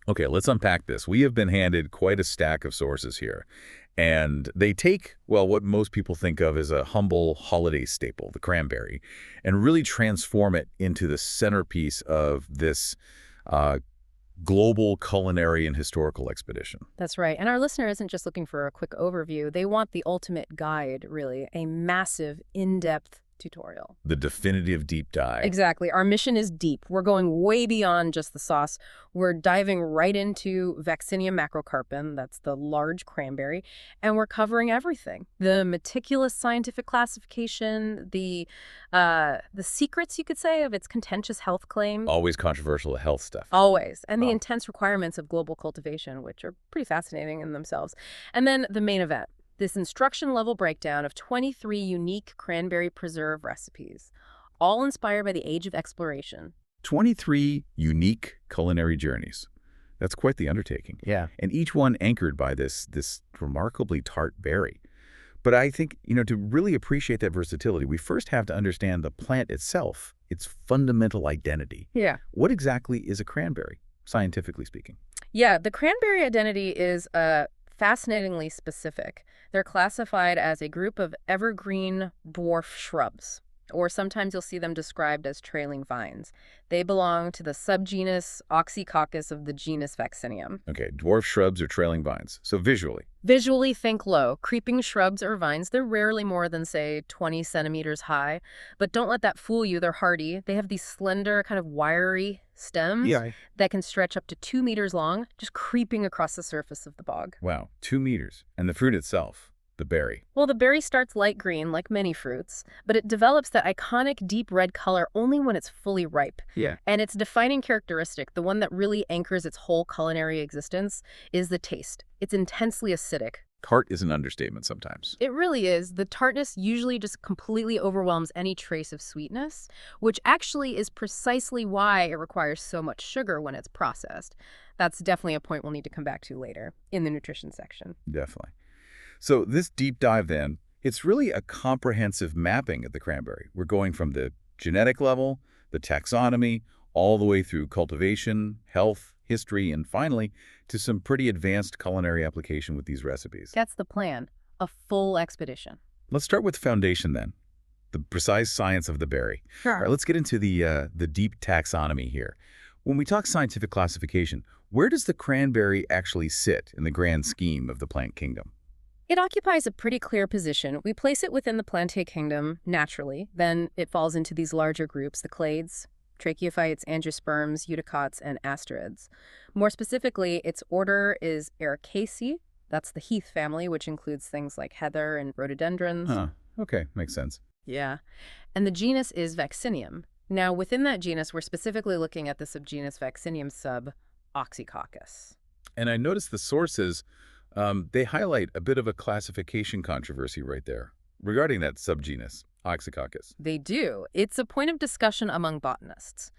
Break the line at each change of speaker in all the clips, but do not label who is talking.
Okay, let's unpack this. We have been handed quite a stack of sources here. And they take, well, what most people think of as a humble holiday staple, the cranberry, and really transform it into the centerpiece of this uh, global culinary and historical expedition.
That's right. And our listener isn't just looking for a quick overview. They want the ultimate guide, really, a massive, in-depth tutorial.
The definitive deep dive.
Exactly. Our mission is deep. We're going way beyond just the sauce. We're diving right into Vaccinium macrocarpon, that's the large cranberry, and we're covering everything. The meticulous scientific classification, the secrets, you could say, of its contentious health claims.
Always controversial health stuff.
Always. And the
Wow.
intense requirements of global cultivation, which are pretty fascinating in themselves. And then the main event, this instruction-level breakdown of 23 unique cranberry preserve recipes, all inspired by the age of exploration.
23 unique culinary journeys. That's quite the undertaking.
Yeah.
And each one anchored by this remarkably tart berry. But I think, to really appreciate that versatility, we first have to understand the plant itself, its fundamental identity.
Yeah.
What exactly is a cranberry, scientifically speaking?
Yeah, the cranberry identity is fascinatingly specific. They're classified as a group of evergreen dwarf shrubs, or sometimes you'll see them described as trailing vines. They belong to the subgenus Oxycoccus of the genus Vaccinium.
Okay, dwarf shrubs or trailing vines. So visually.
Visually, think low. Creeping shrubs or vines, they're rarely more than, say, 20 centimeters high. But don't let that fool you. They're hardy. They have these slender, kind of wiry stems that can stretch up to 2 meters long, just creeping across the surface of the bog.
Wow, 2 meters. And the fruit itself, the berry.
Well, the berry starts light green, like many fruits, but it develops that iconic deep red color only when it's fully ripe.
Yeah.
And its defining characteristic, the one that really anchors its whole culinary existence, is the taste. It's intensely acidic.
Tart is an understatement sometimes.
It really is. The tartness usually just completely overwhelms any trace of sweetness, which actually is precisely why it requires so much sugar when it's processed. That's definitely a point we'll need to come back to later in the nutrition section.
Definitely. So this deep dive then, it's really a comprehensive mapping of the cranberry. We're going from the genetic level, the taxonomy, all the way through cultivation, health, history, and finally to some pretty advanced culinary application with these recipes.
That's the plan, a full expedition.
Let's start with the foundation then, the precise science of the berry.
Sure.
All right, let's get into the deep taxonomy here. When we talk scientific classification, where does the cranberry actually sit in the grand scheme of the plant kingdom?
It occupies a pretty clear position. We place it within the Plantae kingdom naturally. Then it falls into these larger groups, the clades, tracheophytes, angiosperms, eudicots, and asterids. More specifically, its order is Ericaceae. That's the heath family, which includes things like heather and rhododendrons.
Huh. Okay, makes sense.
Yeah. And the genus is Vaccinium. Now, within that genus, we're specifically looking at the subgenus Vaccinium sub Oxycoccus.
And I noticed the sources, they highlight a bit of a classification controversy right there regarding that subgenus, Oxycoccus.
They do. It's a point of discussion among botanists.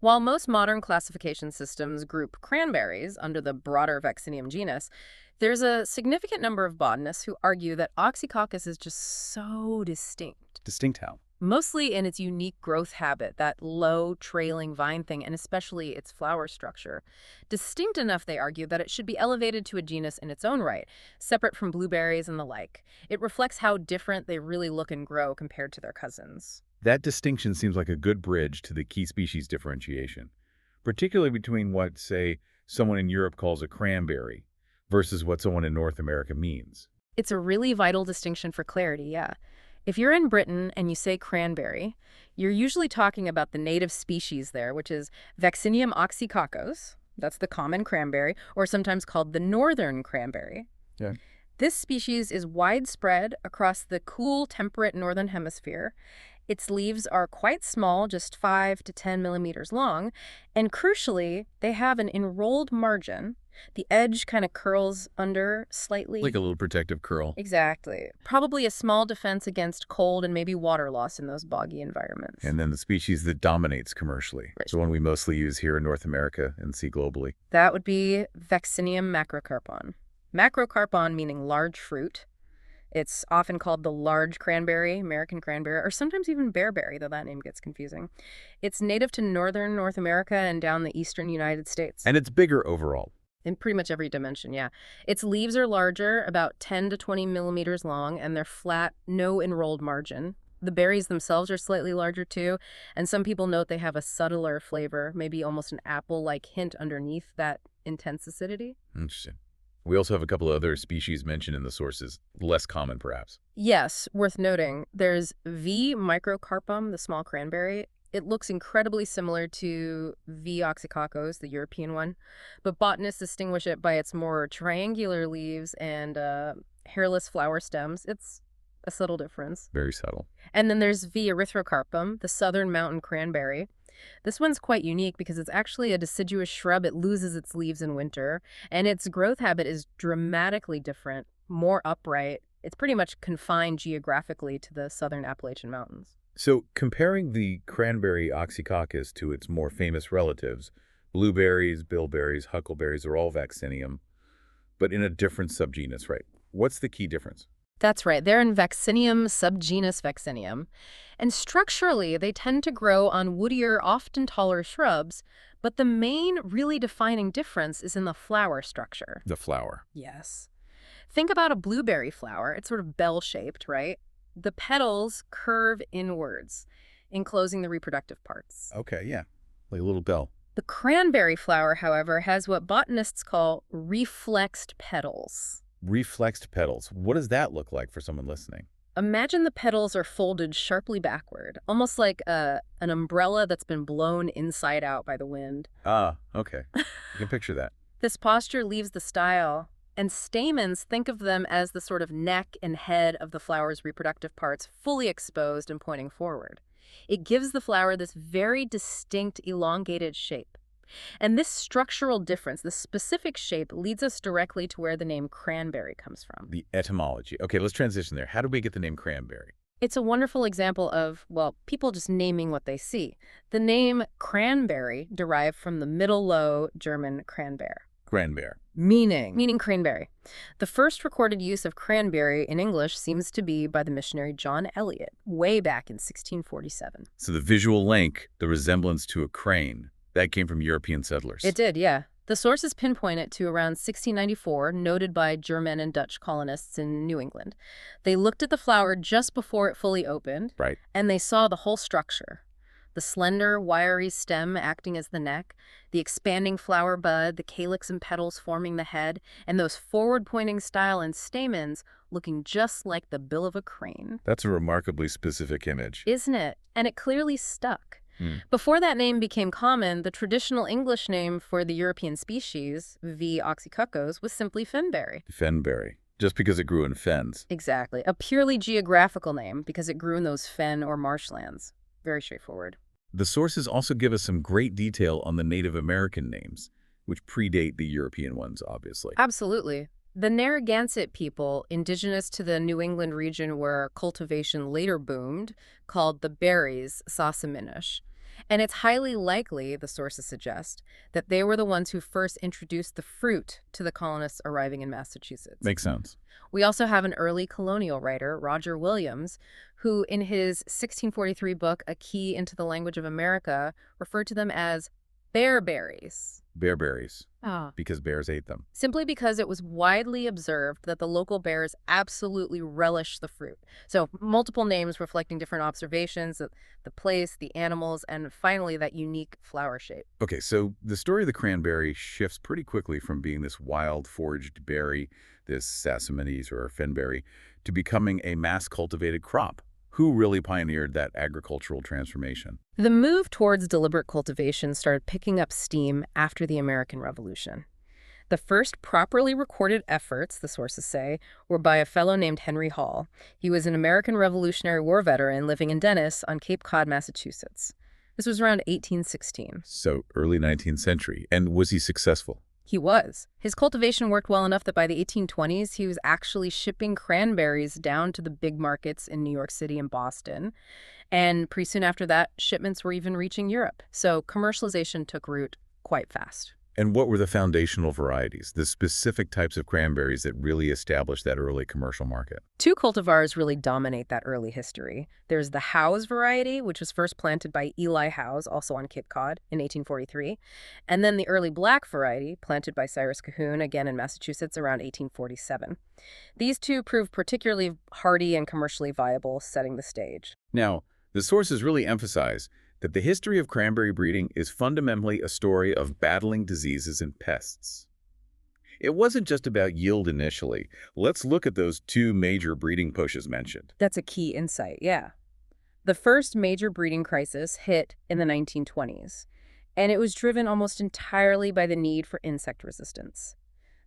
While most modern classification systems group cranberries under the broader Vaccinium genus, there's a significant number of botanists who argue that Oxycoccus is just so distinct.
Distinct how?
Mostly in its unique growth habit, that low trailing vine thing, and especially its flower structure. Distinct enough, they argue, that it should be elevated to a genus in its own right, separate from blueberries and the like. It reflects how different they really look and grow compared to their cousins.
That distinction seems like a good bridge to the key species differentiation, particularly between what, say, someone in Europe calls a cranberry versus what someone in North America means.
It's a really vital distinction for clarity, yeah. If you're in Britain and you say cranberry, you're usually talking about the native species there, which is Vaccinium oxycoccos. That's the common cranberry, or sometimes called the northern cranberry.
Yeah.
This species is widespread across the cool, temperate northern hemisphere. Its leaves are quite small, just 5 to 10 millimeters long, and crucially, they have an enrolled margin. The edge kind of curls under slightly.
Like a little protective curl.
Exactly. Probably a small defense against cold and maybe water loss in those boggy environments.
And then the species that dominates commercially,
Right.
the one we mostly use here in North America and see globally.
That would be Vaccinium macrocarpon. Macrocarpon meaning large fruit. It's often called the large cranberry, American cranberry, or sometimes even bearberry, though that name gets confusing. It's native to northern North America and down the eastern United States.
And it's bigger overall.
In pretty much every dimension, yeah. Its leaves are larger, about 10 to 20 millimeters long, and they're flat, no enrolled margin. The berries themselves are slightly larger too, and some people note they have a subtler flavor, maybe almost an apple-like hint underneath that intense acidity.
Interesting. We also have a couple of other species mentioned in the sources, less common perhaps.
Yes, worth noting, there's V. microcarpum, the small cranberry. It looks incredibly similar to V. oxycoccos, the European one, but botanists distinguish it by its more triangular leaves and hairless flower stems. It's a subtle difference.
Very subtle.
And then there's V. erythrocarpum, the southern mountain cranberry. This one's quite unique because it's actually a deciduous shrub. It loses its leaves in winter, and its growth habit is dramatically different, more upright. It's pretty much confined geographically to the southern Appalachian Mountains.
So comparing the cranberry Oxycoccus to its more famous relatives, blueberries, bilberries, huckleberries are all vaccinium, but in a different subgenus, right? What's the key difference?
That's right. They're in Vaccinium, subgenus Vaccinium. And structurally, they tend to grow on woodier, often taller shrubs, but the main, really defining difference is in the flower structure.
The flower.
Yes. Think about a blueberry flower. It's sort of bell-shaped, right? The petals curve inwards, enclosing the reproductive parts.
Okay, yeah, like a little bell.
The cranberry flower, however, has what botanists call reflexed petals.
Reflexed petals. What does that look like for someone listening?
Imagine the petals are folded sharply backward, almost like an umbrella that's been blown inside out by the wind.
Ah, okay. You can picture that.
This posture leaves the style, and stamens, think of them as the sort of neck and head of the flower's reproductive parts, fully exposed and pointing forward. It gives the flower this very distinct elongated shape. And this structural difference, this specific shape, leads us directly to where the name cranberry comes from.
The etymology. Okay, let's transition there. How do we get the name cranberry?
It's a wonderful example of, well, people just naming what they see. The name cranberry derived from the Middle Low German Cranbeer.
Cranberry.
Meaning cranberry. The first recorded use of cranberry in English seems to be by the missionary John Eliot, way back in 1647.
So the visual link, the resemblance to a crane, that came from European settlers.
It did, yeah. The sources pinpoint it to around 1694, noted by German and Dutch colonists in New England. They looked at the flower just before it fully opened,
Right.
and they saw the whole structure. The slender, wiry stem acting as the neck, the expanding flower bud, the calyx and petals forming the head, and those forward-pointing style and stamens looking just like the bill of a crane.
That's a remarkably specific image.
Isn't it? And it clearly stuck. Before that name became common, the traditional English name for the European species, V. oxycoccos, was simply fenberry.
Fenberry. Just because it grew in fens.
Exactly. A purely geographical name because it grew in those fen or marshlands. Very straightforward.
The sources also give us some great detail on the Native American names, which predate the European ones, obviously.
Absolutely. The Narragansett people, indigenous to the New England region where cultivation later boomed, called the berries Sassaminish. And it's highly likely, the sources suggest, that they were the ones who first introduced the fruit to the colonists arriving in Massachusetts.
Makes sense.
We also have an early colonial writer, Roger Williams, who in his 1643 book, A Key into the Language of America, referred to them as bearberries.
Bearberries.
Ah.
Because bears ate them.
Simply because it was widely observed that the local bears absolutely relish the fruit. So multiple names reflecting different observations of the place, the animals, and finally that unique flower shape.
Okay, so the story of the cranberry shifts pretty quickly from being this wild foraged berry, this Sassamides or fenberry, to becoming a mass-cultivated crop. Who really pioneered that agricultural transformation?
The move towards deliberate cultivation started picking up steam after the American Revolution. The first properly recorded efforts, the sources say, were by a fellow named Henry Hall. He was an American Revolutionary War veteran living in Dennis on Cape Cod, Massachusetts. This was around 1816.
So early 19th century. And was he successful?
He was. His cultivation worked well enough that by the 1820s, he was actually shipping cranberries down to the big markets in New York City and Boston. And pretty soon after that, shipments were even reaching Europe. So commercialization took root quite fast.
And what were the foundational varieties, the specific types of cranberries that really established that early commercial market?
Two cultivars really dominate that early history. There's the Howes variety, which was first planted by Eli Howes, also on Cape Cod, in 1843, and then the early black variety, planted by Cyrus Cahoon, again in Massachusetts, around 1847. These two proved particularly hardy and commercially viable, setting the stage.
Now, the sources really emphasize that the history of cranberry breeding is fundamentally a story of battling diseases and pests. It wasn't just about yield initially. Let's look at those two major breeding pushes mentioned.
That's a key insight, yeah. The first major breeding crisis hit in the 1920s, and it was driven almost entirely by the need for insect resistance.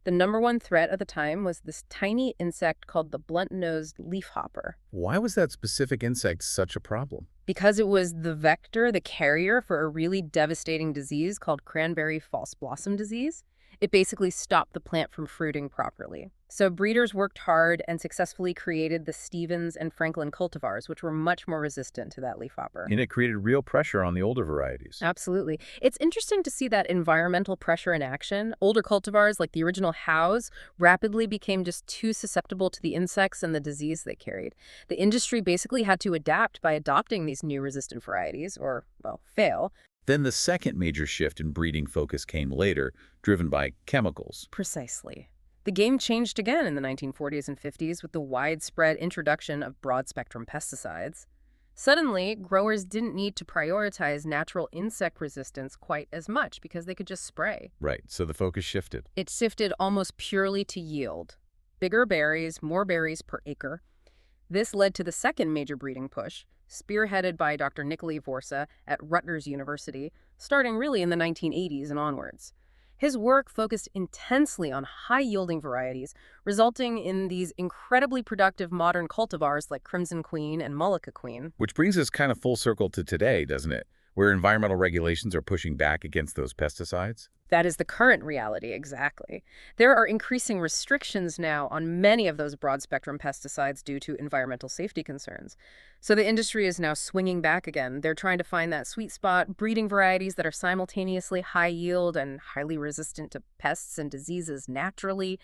The number one threat at the time was this tiny insect called the blunt-nosed leafhopper.
Why was that specific insect such a problem?
Because it was the vector, the carrier for a really devastating disease called cranberry false blossom disease. It basically stopped the plant from fruiting properly. So breeders worked hard and successfully created the Stevens and Franklin cultivars, which were much more resistant to that leafhopper.
And it created real pressure on the older varieties.
Absolutely. It's interesting to see that environmental pressure in action. Older cultivars, like the original Howes, rapidly became just too susceptible to the insects and the disease they carried. The industry basically had to adapt by adopting these new resistant varieties, or, well, fail.
Then the second major shift in breeding focus came later, driven by chemicals.
Precisely. The game changed again in the 1940s and 50s with the widespread introduction of broad-spectrum pesticides. Suddenly, growers didn't need to prioritize natural insect resistance quite as much because they could just spray.
Right, so the focus shifted.
It shifted almost purely to yield. Bigger berries, more berries per acre. This led to the second major breeding push, spearheaded by Dr. Nikolai Vorsa at Rutgers University, starting really in the 1980s and onwards. His work focused intensely on high-yielding varieties, resulting in these incredibly productive modern cultivars like Crimson Queen and Mullica Queen.
Which brings us kind of full circle to today, doesn't it? Where environmental regulations are pushing back against those pesticides?
That is the current reality, exactly. There are increasing restrictions now on many of those broad-spectrum pesticides due to environmental safety concerns. So the industry is now swinging back again. They're trying to find that sweet spot, breeding varieties that are simultaneously high yield and highly resistant to pests and diseases naturally,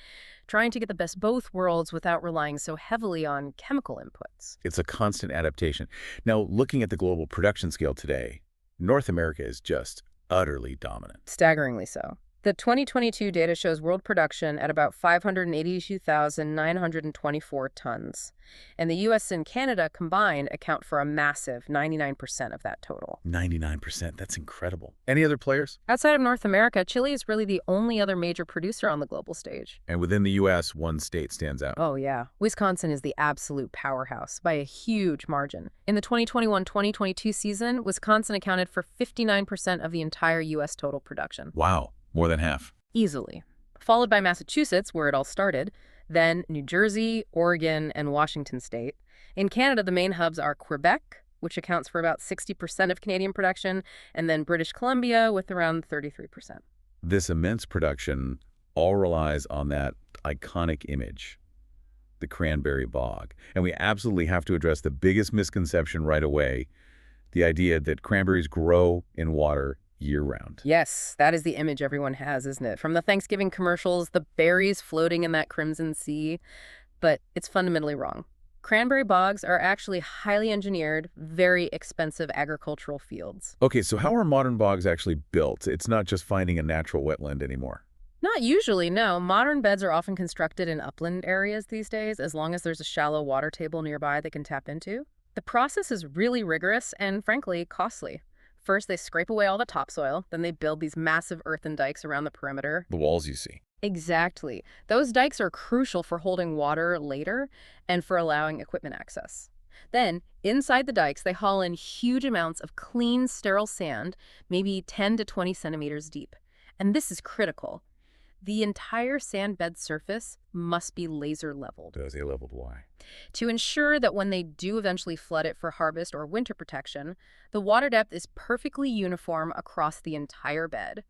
trying to get the best both worlds without relying so heavily on chemical inputs.
It's a constant adaptation. Now, looking at the global production scale today, North America is just utterly dominant.
Staggeringly so. The 2022 data shows world production at about 582,924 tons. And the U.S. and Canada combined account for a massive 99% of that total.
99%, that's incredible. Any other players?
Outside of North America, Chile is really the only other major producer on the global stage.
And within the U.S., one state stands out.
Oh, yeah. Wisconsin is the absolute powerhouse by a huge margin. In the 2021-2022 season, Wisconsin accounted for 59% of the entire U.S. total production.
Wow. More than half.
Easily. Followed by Massachusetts, where it all started, then New Jersey, Oregon, and Washington State. In Canada, the main hubs are Quebec, which accounts for about 60% of Canadian production, and then British Columbia with around 33%.
This immense production all relies on that iconic image, the cranberry bog. And we absolutely have to address the biggest misconception right away, the idea that cranberries grow in water year-round.
Yes, that is the image everyone has, isn't it? From the Thanksgiving commercials, the berries floating in that crimson sea. But it's fundamentally wrong. Cranberry bogs are actually highly engineered, very expensive agricultural fields.
Okay, so how are modern bogs actually built? It's not just finding a natural wetland anymore.
Not usually, no. Modern beds are often constructed in upland areas these days, as long as there's a shallow water table nearby they can tap into. The process is really rigorous and, frankly, costly. First, they scrape away all the topsoil, then they build these massive earthen dikes around the perimeter.
The walls you see.
Exactly. Those dikes are crucial for holding water later and for allowing equipment access. Then, inside the dikes, they haul in huge amounts of clean, sterile sand, maybe 10 to 20 centimeters deep. And this is critical. The entire sand bed surface must be laser leveled.
Laser leveled, why?
To ensure that when they do eventually flood it for harvest or winter protection, the water depth is perfectly uniform across the entire bed.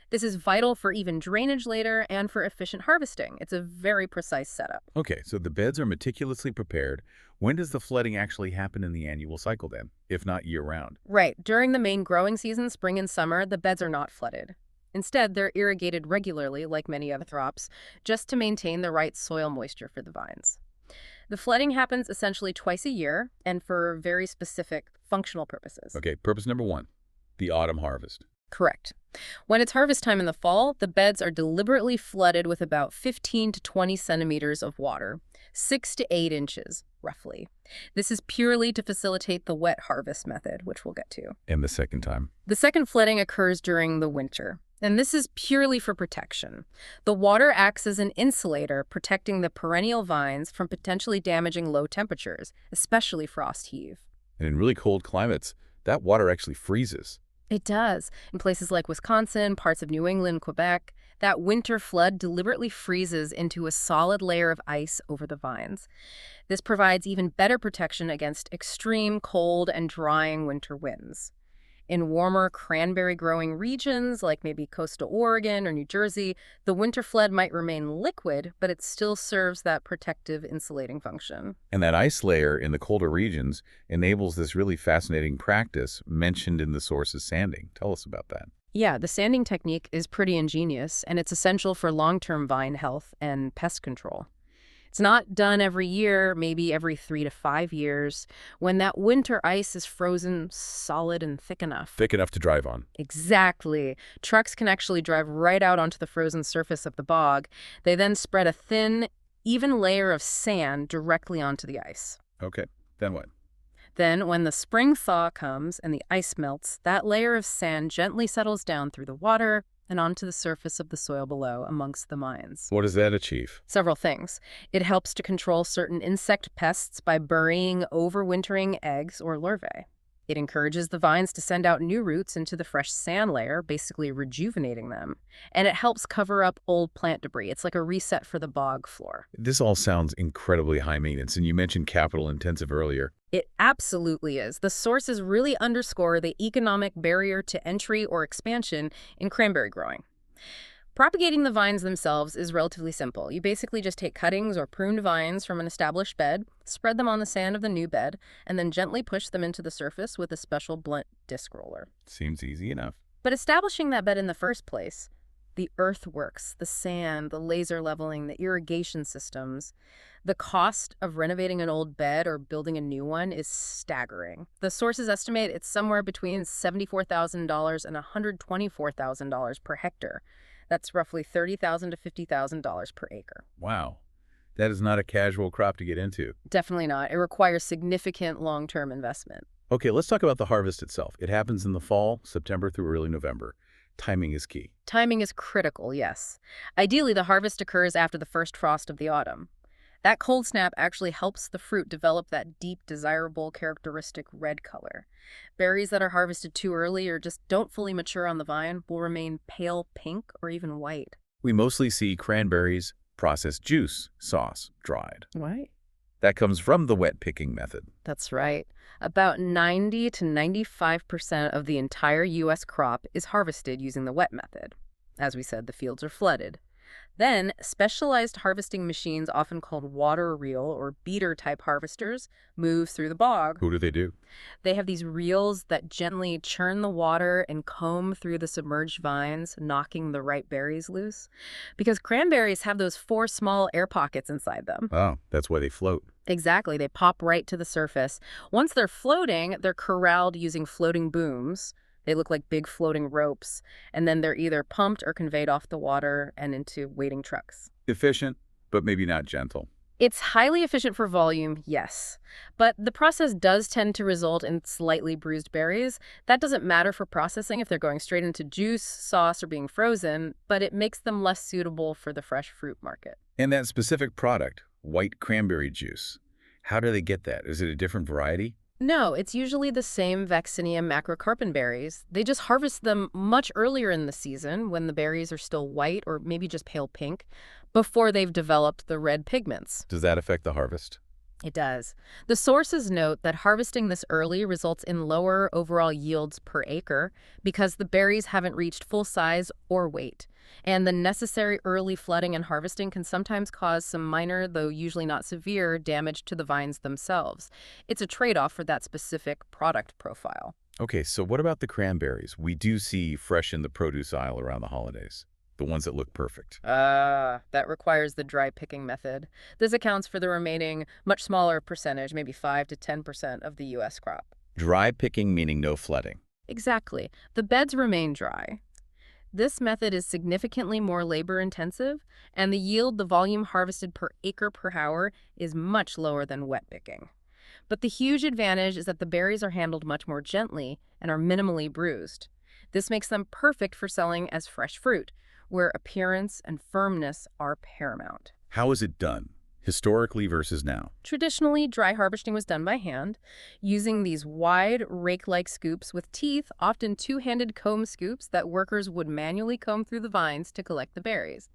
This is vital for even drainage later and for efficient harvesting. It's a very precise setup.
Okay, so the beds are meticulously prepared. When does the flooding actually happen in the annual cycle then, if not year-round?
Right. During the main growing season, spring and summer, the beds are not flooded. Instead, they're irrigated regularly, like many other crops, just to maintain the right soil moisture for the vines. The flooding happens essentially twice a year and for very specific functional purposes.
Okay, purpose number one, the autumn harvest.
Correct. When it's harvest time in the fall, the beds are deliberately flooded with about 15 to 20 centimeters of water, 6 to 8 inches, roughly. This is purely to facilitate the wet harvest method, which we'll get to.
And the second time?
The second flooding occurs during the winter, and this is purely for protection. The water acts as an insulator, protecting the perennial vines from potentially damaging low temperatures, especially frost heave.
And in really cold climates, that water actually freezes.
It does. In places like Wisconsin, parts of New England, Quebec, that winter flood deliberately freezes into a solid layer of ice over the vines. This provides even better protection against extreme cold and drying winter winds. In warmer cranberry-growing regions, like maybe coastal Oregon or New Jersey, the winter flood might remain liquid, but it still serves that protective insulating function.
And that ice layer in the colder regions enables this really fascinating practice mentioned in the source's sanding. Tell us about that.
Yeah, the sanding technique is pretty ingenious, and it's essential for long-term vine health and pest control. It's not done every year, maybe every 3 to 5 years, when that winter ice is frozen solid and thick enough.
Thick enough to drive on.
Exactly. Trucks can actually drive right out onto the frozen surface of the bog. They then spread a thin, even layer of sand directly onto the ice.
Okay, then what?
Then, when the spring thaw comes and the ice melts, that layer of sand gently settles down through the water and onto the surface of the soil below amongst the mines.
What does that achieve?
Several things. It helps to control certain insect pests by burying overwintering eggs or larvae. It encourages the vines to send out new roots into the fresh sand layer, basically rejuvenating them. And it helps cover up old plant debris. It's like a reset for the bog floor.
This all sounds incredibly high maintenance, and you mentioned capital intensive earlier.
It absolutely is. The sources really underscore the economic barrier to entry or expansion in cranberry growing. Propagating the vines themselves is relatively simple. You basically just take cuttings or pruned vines from an established bed, spread them on the sand of the new bed, and then gently push them into the surface with a special blunt disc roller.
Seems easy enough.
But establishing that bed in the first place, the earthworks, the sand, the laser leveling, the irrigation systems, the cost of renovating an old bed or building a new one is staggering. The sources estimate it's somewhere between $74,000 and $124,000 per hectare. That's roughly $30,000 to $50,000 per acre.
Wow. That is not a casual crop to get into.
Definitely not. It requires significant long-term investment.
Okay, let's talk about the harvest itself. It happens in the fall, September through early November. Timing is key.
Timing is critical, yes. Ideally, the harvest occurs after the first frost of the autumn. That cold snap actually helps the fruit develop that deep, desirable, characteristic red color. Berries that are harvested too early or just don't fully mature on the vine will remain pale pink or even white.
We mostly see cranberries, processed juice, sauce, dried.
Right.
That comes from the wet picking method.
That's right. About 90 to 95% of the entire U.S. crop is harvested using the wet method. As we said, the fields are flooded. Then, specialized harvesting machines, often called water reel or beater-type harvesters, move through the bog.
Who do?
They have these reels that gently churn the water and comb through the submerged vines, knocking the ripe berries loose. Because cranberries have those 4 small air pockets inside them.
Oh, that's why they float.
Exactly. They pop right to the surface. Once they're floating, they're corralled using floating booms. They look like big floating ropes, and then they're either pumped or conveyed off the water and into waiting trucks.
Efficient, but maybe not gentle.
It's highly efficient for volume, yes, but the process does tend to result in slightly bruised berries. That doesn't matter for processing if they're going straight into juice, sauce, or being frozen, but it makes them less suitable for the fresh fruit market.
And that specific product, white cranberry juice, how do they get that? Is it a different variety?
No, it's usually the same Vaccinium macrocarpon berries. They just harvest them much earlier in the season when the berries are still white or maybe just pale pink before they've developed the red pigments.
Does that affect the harvest?
It does. The sources note that harvesting this early results in lower overall yields per acre because the berries haven't reached full size or weight. And the necessary early flooding and harvesting can sometimes cause some minor, though usually not severe, damage to the vines themselves. It's a trade-off for that specific product profile.
Okay, so what about the cranberries? We do see fresh in the produce aisle around the holidays, the ones that look perfect.
Ah, that requires the dry picking method. This accounts for the remaining, much smaller percentage, maybe 5 to 10% of the U.S. crop.
Dry picking meaning no flooding.
Exactly. The beds remain dry. This method is significantly more labor-intensive, and the yield, the volume harvested per acre per hour, is much lower than wet picking. But the huge advantage is that the berries are handled much more gently and are minimally bruised. This makes them perfect for selling as fresh fruit, where appearance and firmness are paramount.
How is it done, historically versus now?
Traditionally, dry harvesting was done by hand, using these wide, rake-like scoops with teeth, often two-handed comb scoops that workers would manually comb through the vines to collect the berries.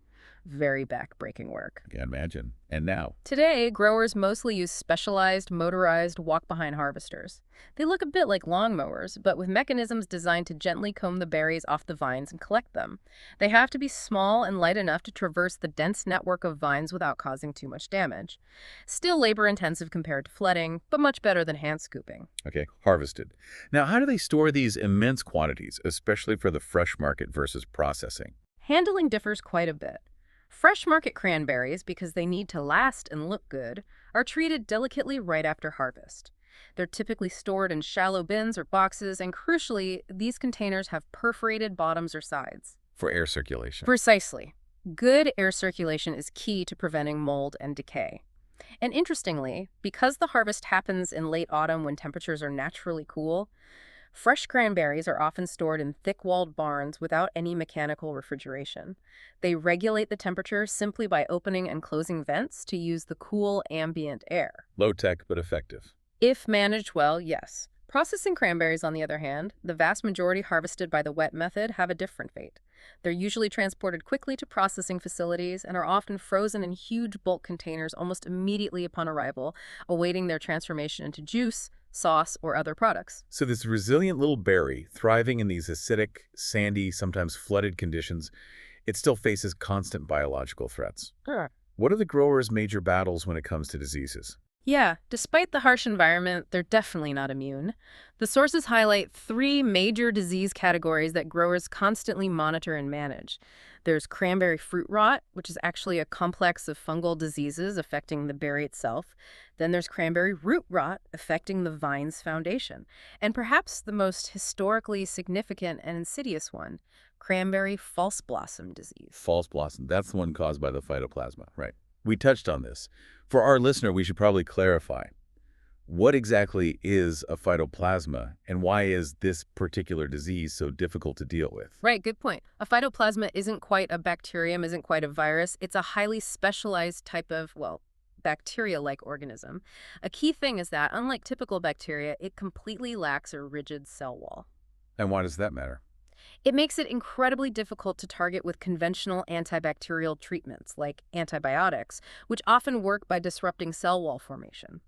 Very back-breaking work.
I can't imagine. And now?
Today, growers mostly use specialized, motorized walk-behind harvesters. They look a bit like lawnmowers, but with mechanisms designed to gently comb the berries off the vines and collect them. They have to be small and light enough to traverse the dense network of vines without causing too much damage. Still labor-intensive compared to flooding, but much better than hand scooping.
Okay, harvested. Now, how do they store these immense quantities, especially for the fresh market versus processing?
Handling differs quite a bit. Fresh market cranberries, because they need to last and look good, are treated delicately right after harvest. They're typically stored in shallow bins or boxes, and crucially, these containers have perforated bottoms or sides.
For air circulation.
Precisely. Good air circulation is key to preventing mold and decay. And interestingly, because the harvest happens in late autumn when temperatures are naturally cool, fresh cranberries are often stored in thick-walled barns without any mechanical refrigeration. They regulate the temperature simply by opening and closing vents to use the cool ambient air.
Low tech, but effective.
If managed well, yes. Processing cranberries, on the other hand, the vast majority harvested by the wet method, have a different fate. They're usually transported quickly to processing facilities and are often frozen in huge bulk containers almost immediately upon arrival, awaiting their transformation into juice, sauce, or other products.
So this resilient little berry, thriving in these acidic, sandy, sometimes flooded conditions, it still faces constant biological threats.
Sure.
What are the growers' major battles when it comes to diseases?
Yeah, despite the harsh environment, they're definitely not immune. The sources highlight three major disease categories that growers constantly monitor and manage. There's cranberry fruit rot, which is actually a complex of fungal diseases affecting the berry itself. Then there's cranberry root rot, affecting the vine's foundation. And perhaps the most historically significant and insidious one, cranberry false blossom disease.
False blossom, that's the one caused by the phytoplasma, right? We touched on this. For our listener, we should probably clarify. What exactly is a phytoplasma, and why is this particular disease so difficult to deal with?
Right, good point. A phytoplasma isn't quite a bacterium, isn't quite a virus. It's a highly specialized type of, well, bacteria-like organism. A key thing is that, unlike typical bacteria, it completely lacks a rigid cell wall.
And why does that matter?
It makes it incredibly difficult to target with conventional antibacterial treatments, like antibiotics, which often work by disrupting cell wall formation.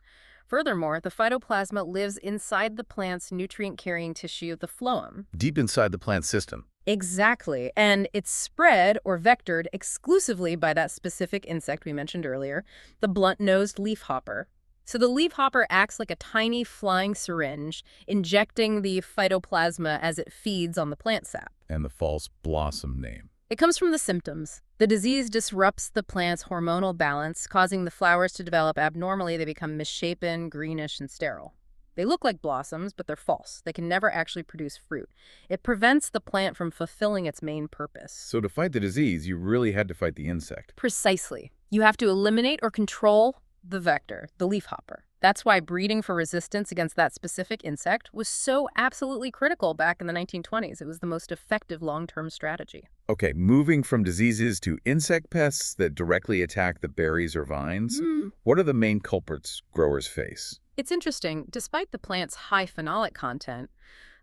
Furthermore, the phytoplasma lives inside the plant's nutrient-carrying tissue, the phloem.
Deep inside the plant system.
Exactly, and it's spread or vectored exclusively by that specific insect we mentioned earlier, the blunt-nosed leafhopper. So the leafhopper acts like a tiny flying syringe, injecting the phytoplasma as it feeds on the plant sap.
And the false blossom name.
It comes from the symptoms. The disease disrupts the plant's hormonal balance, causing the flowers to develop abnormally. They become misshapen, greenish, and sterile. They look like blossoms, but they're false. They can never actually produce fruit. It prevents the plant from fulfilling its main purpose.
So to fight the disease, you really had to fight the insect.
Precisely. You have to eliminate or control the vector, the leafhopper. That's why breeding for resistance against that specific insect was so absolutely critical back in the 1920s. It was the most effective long-term strategy.
Okay, moving from diseases to insect pests that directly attack the berries or vines, what are the main culprits growers face?
It's interesting. Despite the plant's high phenolic content,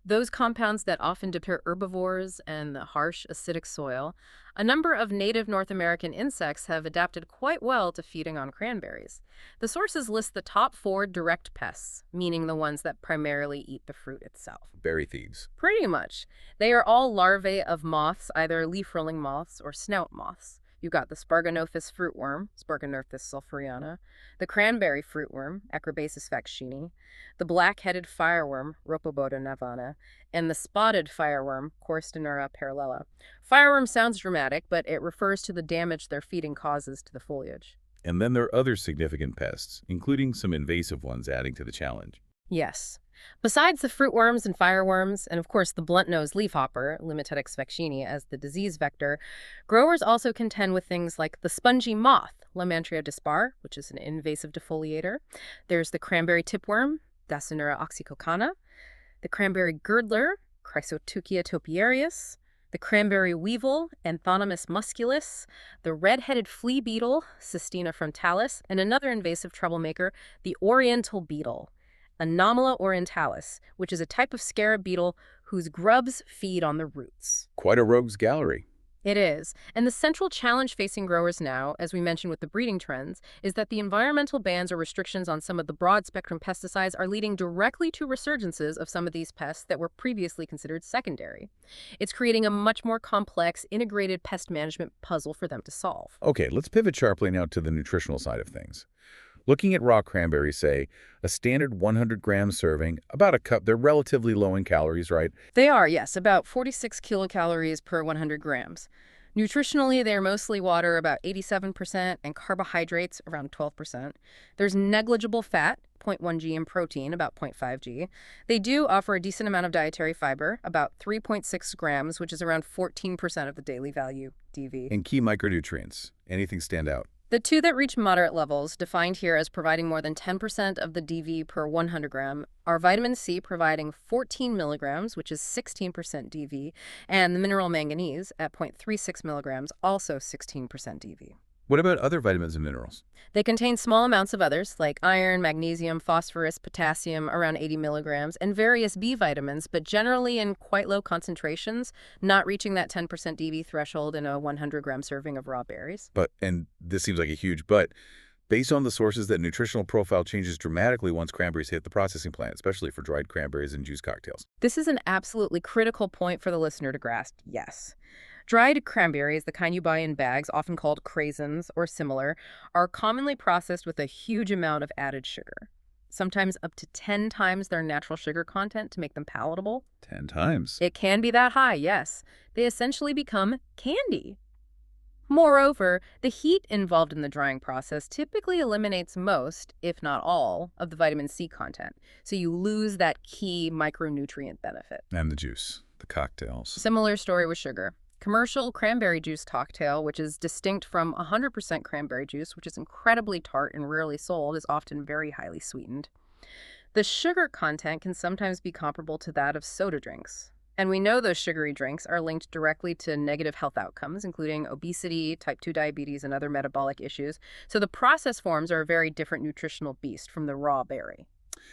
those compounds that often deter herbivores and the harsh acidic soil, a number of native North American insects have adapted quite well to feeding on cranberries. The sources list the top 4 direct pests, meaning the ones that primarily eat the fruit itself.
Berry thieves.
Pretty much. They are all larvae of moths, either leaf-rolling moths or snout moths. You've got the Sparganophis fruitworm, Sparganophis sulfuriana, the cranberry fruitworm, Acrobasis vaccini, the black-headed fireworm, Rhopoboda navana, and the spotted fireworm, Corstonura parallella. Fireworm sounds dramatic, but it refers to the damage their feeding causes to the foliage.
And then there are other significant pests, including some invasive ones adding to the challenge.
Yes. Besides the fruitworms and fireworms, and of course the blunt-nosed leafhopper, Limitedex vaccini, as the disease vector, growers also contend with things like the spongy moth, Lamantria dispar, which is an invasive defoliator. There's the cranberry tipworm, Dacinura oxycocana, the cranberry girdler, Chrysotuchia topiarius, the cranberry weevil, Anthnomus musculus, the red-headed flea beetle, Cystina frontalis, and another invasive troublemaker, the oriental beetle, Anomala orientalis, which is a type of scarab beetle whose grubs feed on the roots.
Quite a rogues gallery.
It is. And the central challenge facing growers now, as we mentioned with the breeding trends, is that the environmental bans or restrictions on some of the broad-spectrum pesticides are leading directly to resurgences of some of these pests that were previously considered secondary. It's creating a much more complex, integrated pest management puzzle for them to solve.
Okay, let's pivot sharply now to the nutritional side of things. Looking at raw cranberries, say, a standard 100-gram serving, about a cup, they're relatively low in calories, right?
They are, yes, about 46 kilocalories per 100 grams. Nutritionally, they're mostly water, about 87%, and carbohydrates, around 12%. There's negligible fat, 0.1 g, and protein, about 0.5 g. They do offer a decent amount of dietary fiber, about 3.6 grams, which is around 14% of the daily value, DV.
And key micronutrients. Anything stand out?
The two that reach moderate levels, defined here as providing more than 10% of the DV per 100 gram, are vitamin C providing 14 milligrams, which is 16% DV, and the mineral manganese at 0.36 milligrams, also 16% DV.
What about other vitamins and minerals?
They contain small amounts of others, like iron, magnesium, phosphorus, potassium, around 80 milligrams, and various B vitamins, but generally in quite low concentrations, not reaching that 10% DV threshold in a 100-gram serving of raw berries.
And this seems like a huge but, based on the sources that nutritional profile changes dramatically once cranberries hit the processing plant, especially for dried cranberries and juice cocktails.
This is an absolutely critical point for the listener to grasp, yes. Dried cranberries, the kind you buy in bags, often called craisins or similar, are commonly processed with a huge amount of added sugar, sometimes up to 10 times their natural sugar content to make them palatable.
10 times.
It can be that high, yes. They essentially become candy. Moreover, the heat involved in the drying process typically eliminates most, if not all, of the vitamin C content, so you lose that key micronutrient benefit.
And the juice, the cocktails.
Similar story with sugar. Commercial cranberry juice cocktail, which is distinct from 100% cranberry juice, which is incredibly tart and rarely sold, is often very highly sweetened. The sugar content can sometimes be comparable to that of soda drinks. And we know those sugary drinks are linked directly to negative health outcomes, including obesity, type 2 diabetes, and other metabolic issues. So the processed forms are a very different nutritional beast from the raw berry.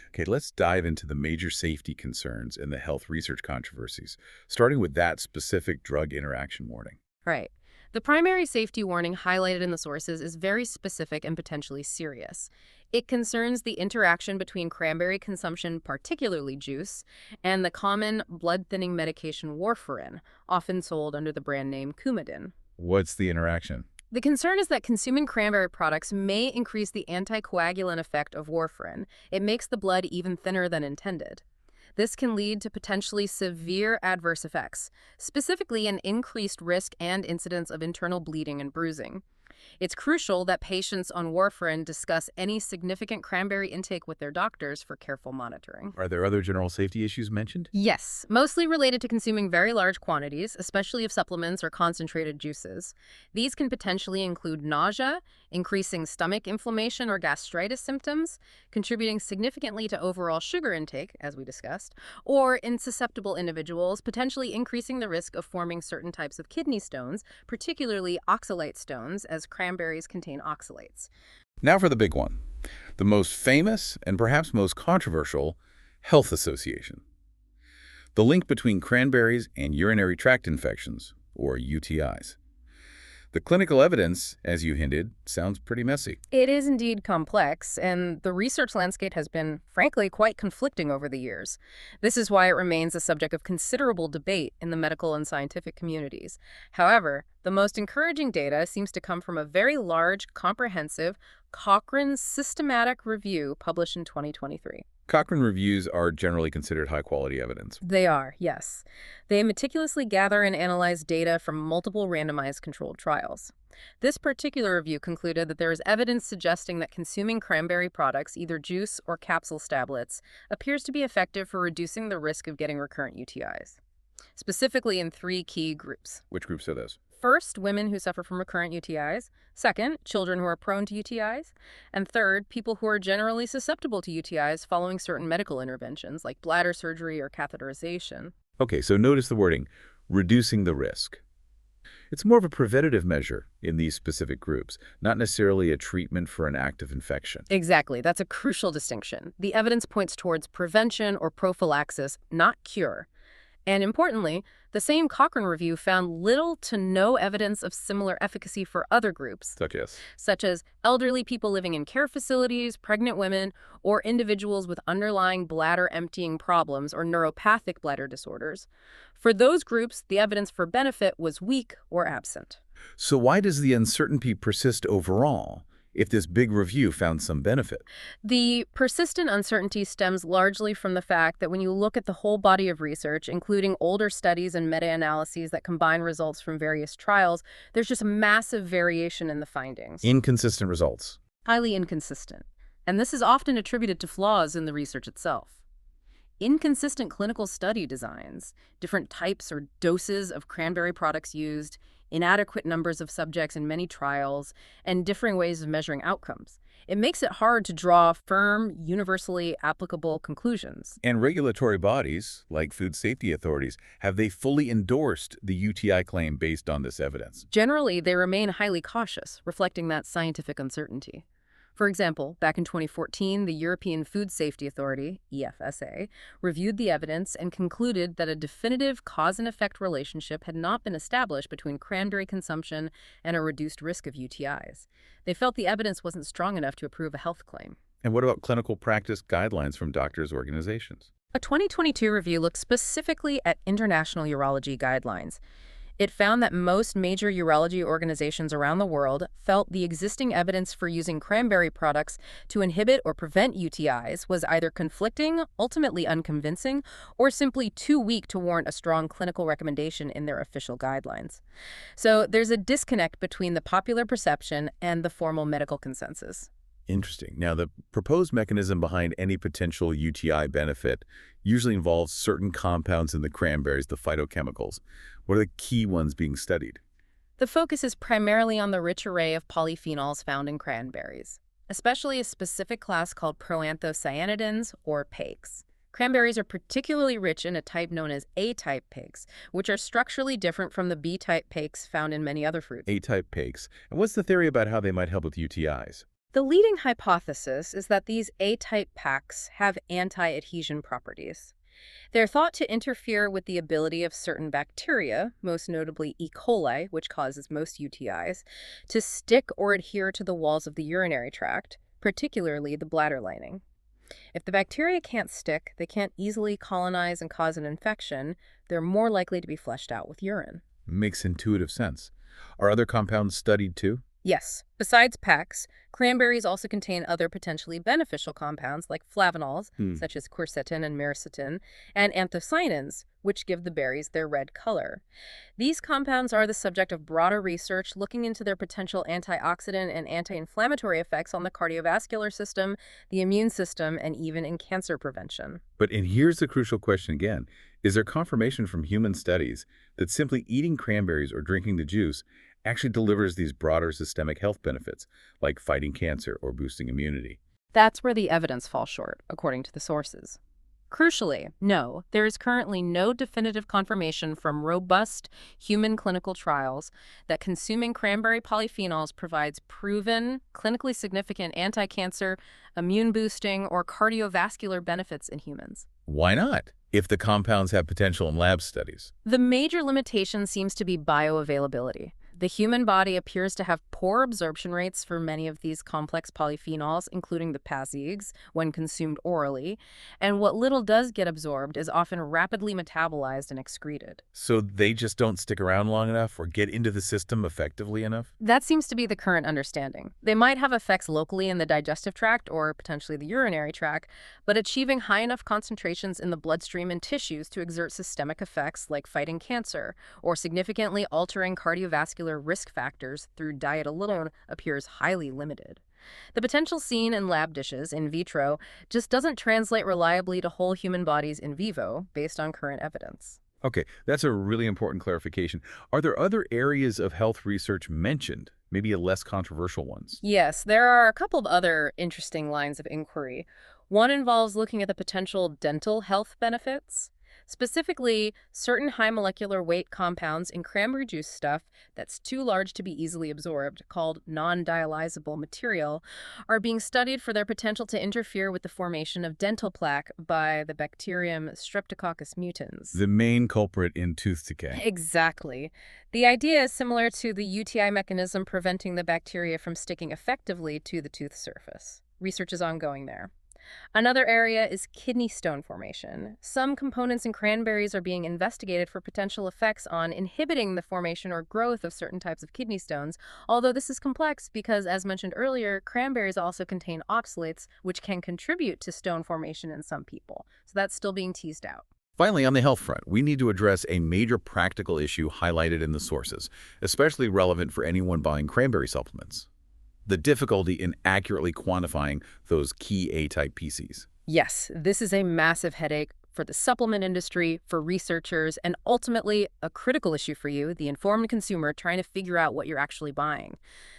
Okay, let's dive into the major safety concerns and the health research controversies, starting with that specific drug interaction warning.
Right. The primary safety warning highlighted in the sources is very specific and potentially serious. It concerns the interaction between cranberry consumption, particularly juice, and the common blood-thinning medication warfarin, often sold under the brand name Coumadin.
What's the interaction?
The concern is that consuming cranberry products may increase the anticoagulant effect of warfarin. It makes the blood even thinner than intended. This can lead to potentially severe adverse effects, specifically an increased risk and incidence of internal bleeding and bruising. It's crucial that patients on warfarin discuss any significant cranberry intake with their doctors for careful monitoring.
Are there other general safety issues mentioned?
Yes, mostly related to consuming very large quantities, especially of supplements or concentrated juices. These can potentially include nausea, increasing stomach inflammation or gastritis symptoms, contributing significantly to overall sugar intake, as we discussed, or in susceptible individuals, potentially increasing the risk of forming certain types of kidney stones, particularly oxalate stones, as cranberries contain oxalates.
Now for the big one, the most famous and perhaps most controversial health association. The link between cranberries and urinary tract infections, or UTIs. The clinical evidence, as you hinted, sounds pretty messy.
It is indeed complex, and the research landscape has been, frankly, quite conflicting over the years. This is why it remains a subject of considerable debate in the medical and scientific communities. However, the most encouraging data seems to come from a very large, comprehensive Cochrane systematic review published in 2023.
Cochrane reviews are generally considered high-quality evidence.
They are, yes. They meticulously gather and analyze data from multiple randomized controlled trials. This particular review concluded that there is evidence suggesting that consuming cranberry products, either juice or capsule tablets, appears to be effective for reducing the risk of getting recurrent UTIs, specifically in 3 key groups.
Which groups are those?
First, women who suffer from recurrent UTIs. Second, children who are prone to UTIs. And third, people who are generally susceptible to UTIs following certain medical interventions like bladder surgery or catheterization.
Okay, so notice the wording, reducing the risk. It's more of a preventative measure in these specific groups, not necessarily a treatment for an active infection.
Exactly. That's a crucial distinction. The evidence points towards prevention or prophylaxis, not cure. And importantly, the same Cochrane review found little to no evidence of similar efficacy for other groups, such as elderly people living in care facilities, pregnant women, or individuals with underlying bladder emptying problems or neuropathic bladder disorders. For those groups, the evidence for benefit was weak or absent.
So why does the uncertainty persist overall if this big review found some benefit?
The persistent uncertainty stems largely from the fact that when you look at the whole body of research, including older studies and meta-analyses that combine results from various trials, there's just a massive variation in the findings.
Inconsistent results.
Highly inconsistent. And this is often attributed to flaws in the research itself. Inconsistent clinical study designs, different types or doses of cranberry products used, inadequate numbers of subjects in many trials, and differing ways of measuring outcomes. It makes it hard to draw firm, universally applicable conclusions.
And regulatory bodies, like food safety authorities, have they fully endorsed the UTI claim based on this evidence?
Generally, they remain highly cautious, reflecting that scientific uncertainty. For example, back in 2014, the European Food Safety Authority, EFSA, reviewed the evidence and concluded that a definitive cause and effect relationship had not been established between cranberry consumption and a reduced risk of UTIs. They felt the evidence wasn't strong enough to approve a health claim.
And what about clinical practice guidelines from doctors' organizations?
A 2022 review looked specifically at international urology guidelines. It found that most major urology organizations around the world felt the existing evidence for using cranberry products to inhibit or prevent UTIs was either conflicting, ultimately unconvincing, or simply too weak to warrant a strong clinical recommendation in their official guidelines. So there's a disconnect between the popular perception and the formal medical consensus.
Interesting. Now, the proposed mechanism behind any potential UTI benefit usually involves certain compounds in the cranberries, the phytochemicals. What are the key ones being studied?
The focus is primarily on the rich array of polyphenols found in cranberries, especially a specific class called proanthocyanidins, or PAICs. Cranberries are particularly rich in a type known as A-type PAICs, which are structurally different from the B-type PAICs found in many other fruits.
A-type PAICs. And what's the theory about how they might help with UTIs?
The leading hypothesis is that these A-type PAICs have anti-adhesion properties. They're thought to interfere with the ability of certain bacteria, most notably E. coli, which causes most UTIs, to stick or adhere to the walls of the urinary tract, particularly the bladder lining. If the bacteria can't stick, they can't easily colonize and cause an infection, they're more likely to be flushed out with urine.
Makes intuitive sense. Are other compounds studied too?
Yes. Besides PAICs, cranberries also contain other potentially beneficial compounds like flavonols, such as quercetin and myricetin, and anthocyanins, which give the berries their red color. These compounds are the subject of broader research looking into their potential antioxidant and anti-inflammatory effects on the cardiovascular system, the immune system, and even in cancer prevention.
And here's the crucial question again. Is there confirmation from human studies that simply eating cranberries or drinking the juice actually delivers these broader systemic health benefits, like fighting cancer or boosting immunity?
That's where the evidence falls short, according to the sources. Crucially, no, there is currently no definitive confirmation from robust human clinical trials that consuming cranberry polyphenols provides proven, clinically significant anti-cancer, immune-boosting, or cardiovascular benefits in humans.
Why not, if the compounds have potential in lab studies?
The major limitation seems to be bioavailability. The human body appears to have poor absorption rates for many of these complex polyphenols, including the PASIGs, when consumed orally, and what little does get absorbed is often rapidly metabolized and excreted.
So they just don't stick around long enough or get into the system effectively enough?
That seems to be the current understanding. They might have effects locally in the digestive tract or potentially the urinary tract, but achieving high enough concentrations in the bloodstream and tissues to exert systemic effects like fighting cancer or significantly altering cardiovascular risk factors through diet alone appears highly limited. The potential seen in lab dishes in vitro just doesn't translate reliably to whole human bodies in vivo based on current evidence.
Okay, that's a really important clarification. Are there other areas of health research mentioned, maybe less controversial ones?
Yes, there are a couple of other interesting lines of inquiry. One involves looking at the potential dental health benefits. Specifically, certain high molecular weight compounds in cranberry juice stuff that's too large to be easily absorbed, called non-dialyzable material, are being studied for their potential to interfere with the formation of dental plaque by the bacterium Streptococcus mutans.
The main culprit in tooth decay.
Exactly. The idea is similar to the UTI mechanism preventing the bacteria from sticking effectively to the tooth surface. Research is ongoing there. Another area is kidney stone formation. Some components in cranberries are being investigated for potential effects on inhibiting the formation or growth of certain types of kidney stones, although this is complex because, as mentioned earlier, cranberries also contain oxalates, which can contribute to stone formation in some people. So that's still being teased out.
Finally, on the health front, we need to address a major practical issue highlighted in the sources, especially relevant for anyone buying cranberry supplements: the difficulty in accurately quantifying those key A-type PCs.
Yes, this is a massive headache for the supplement industry, for researchers, and ultimately a critical issue for you, the informed consumer trying to figure out what you're actually buying.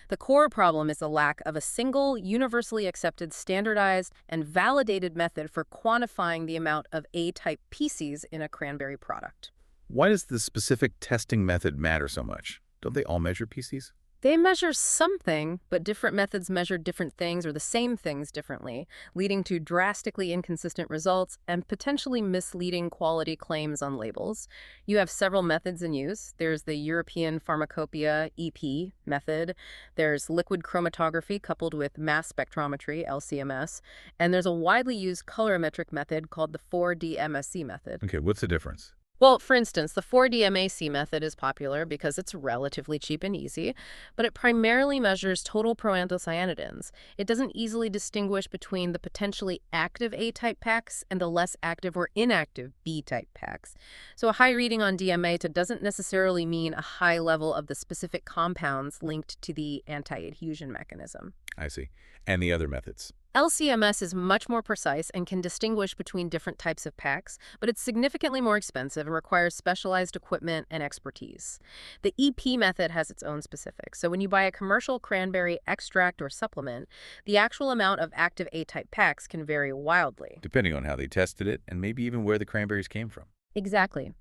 The core problem is the lack of a single, universally accepted, standardized, and validated method for quantifying the amount of A-type PCs in a cranberry product.
Why does the specific testing method matter so much? Don't they all measure PCs?
They measure something, but different methods measure different things or the same things differently, leading to drastically inconsistent results and potentially misleading quality claims on labels. You have several methods in use. There's the European Pharmacopoeia EP method, there's liquid chromatography coupled with mass spectrometry, LCMS, and there's a widely used colorimetric method called the 4D-MSC method.
Okay, what's the difference?
Well, for instance, the 4D-MAC method is popular because it's relatively cheap and easy, but it primarily measures total proanthocyanidins. It doesn't easily distinguish between the potentially active A-type packs and the less active or inactive B-type packs. So a high reading on DMA doesn't necessarily mean a high level of the specific compounds linked to the anti-adhesion mechanism.
I see. And the other methods?
LCMS is much more precise and can distinguish between different types of packs, but it's significantly more expensive and requires specialized equipment and expertise. The EP method has its own specifics, so when you buy a commercial cranberry extract or supplement, the actual amount of active A-type packs can vary wildly.
Depending on how they tested it and maybe even where the cranberries came from.
Exactly.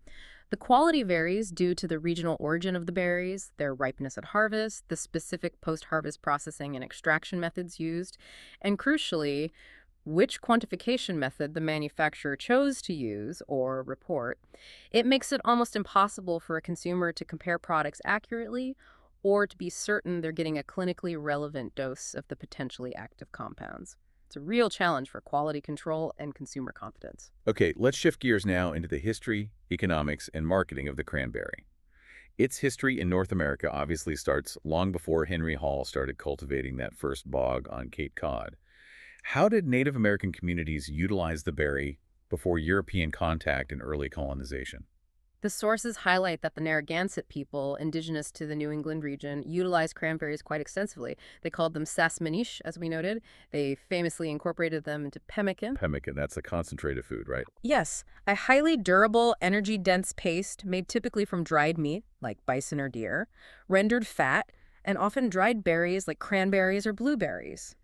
The quality varies due to the regional origin of the berries, their ripeness at harvest, the specific post-harvest processing and extraction methods used, and crucially, which quantification method the manufacturer chose to use or report. It makes it almost impossible for a consumer to compare products accurately or to be certain they're getting a clinically relevant dose of the potentially active compounds. It's a real challenge for quality control and consumer confidence.
Okay, let's shift gears now into the history, economics, and marketing of the cranberry. Its history in North America obviously starts long before Henry Hall started cultivating that first bog on Cape Cod. How did Native American communities utilize the berry before European contact and early colonization?
The sources highlight that the Narragansett people, indigenous to the New England region, utilized cranberries quite extensively. They called them sasmanish, as we noted. They famously incorporated them into pemmican.
Pemmican, that's a concentrated food, right?
Yes, a highly durable, energy-dense paste made typically from dried meat, like bison or deer, rendered fat, and often dried berries like cranberries or blueberries.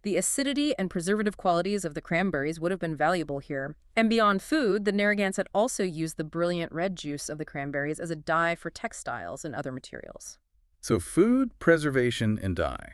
The acidity and preservative qualities of the cranberries would have been valuable here. And beyond food, the Narragansett also used the brilliant red juice of the cranberries as a dye for textiles and other materials.
So food, preservation, and dye.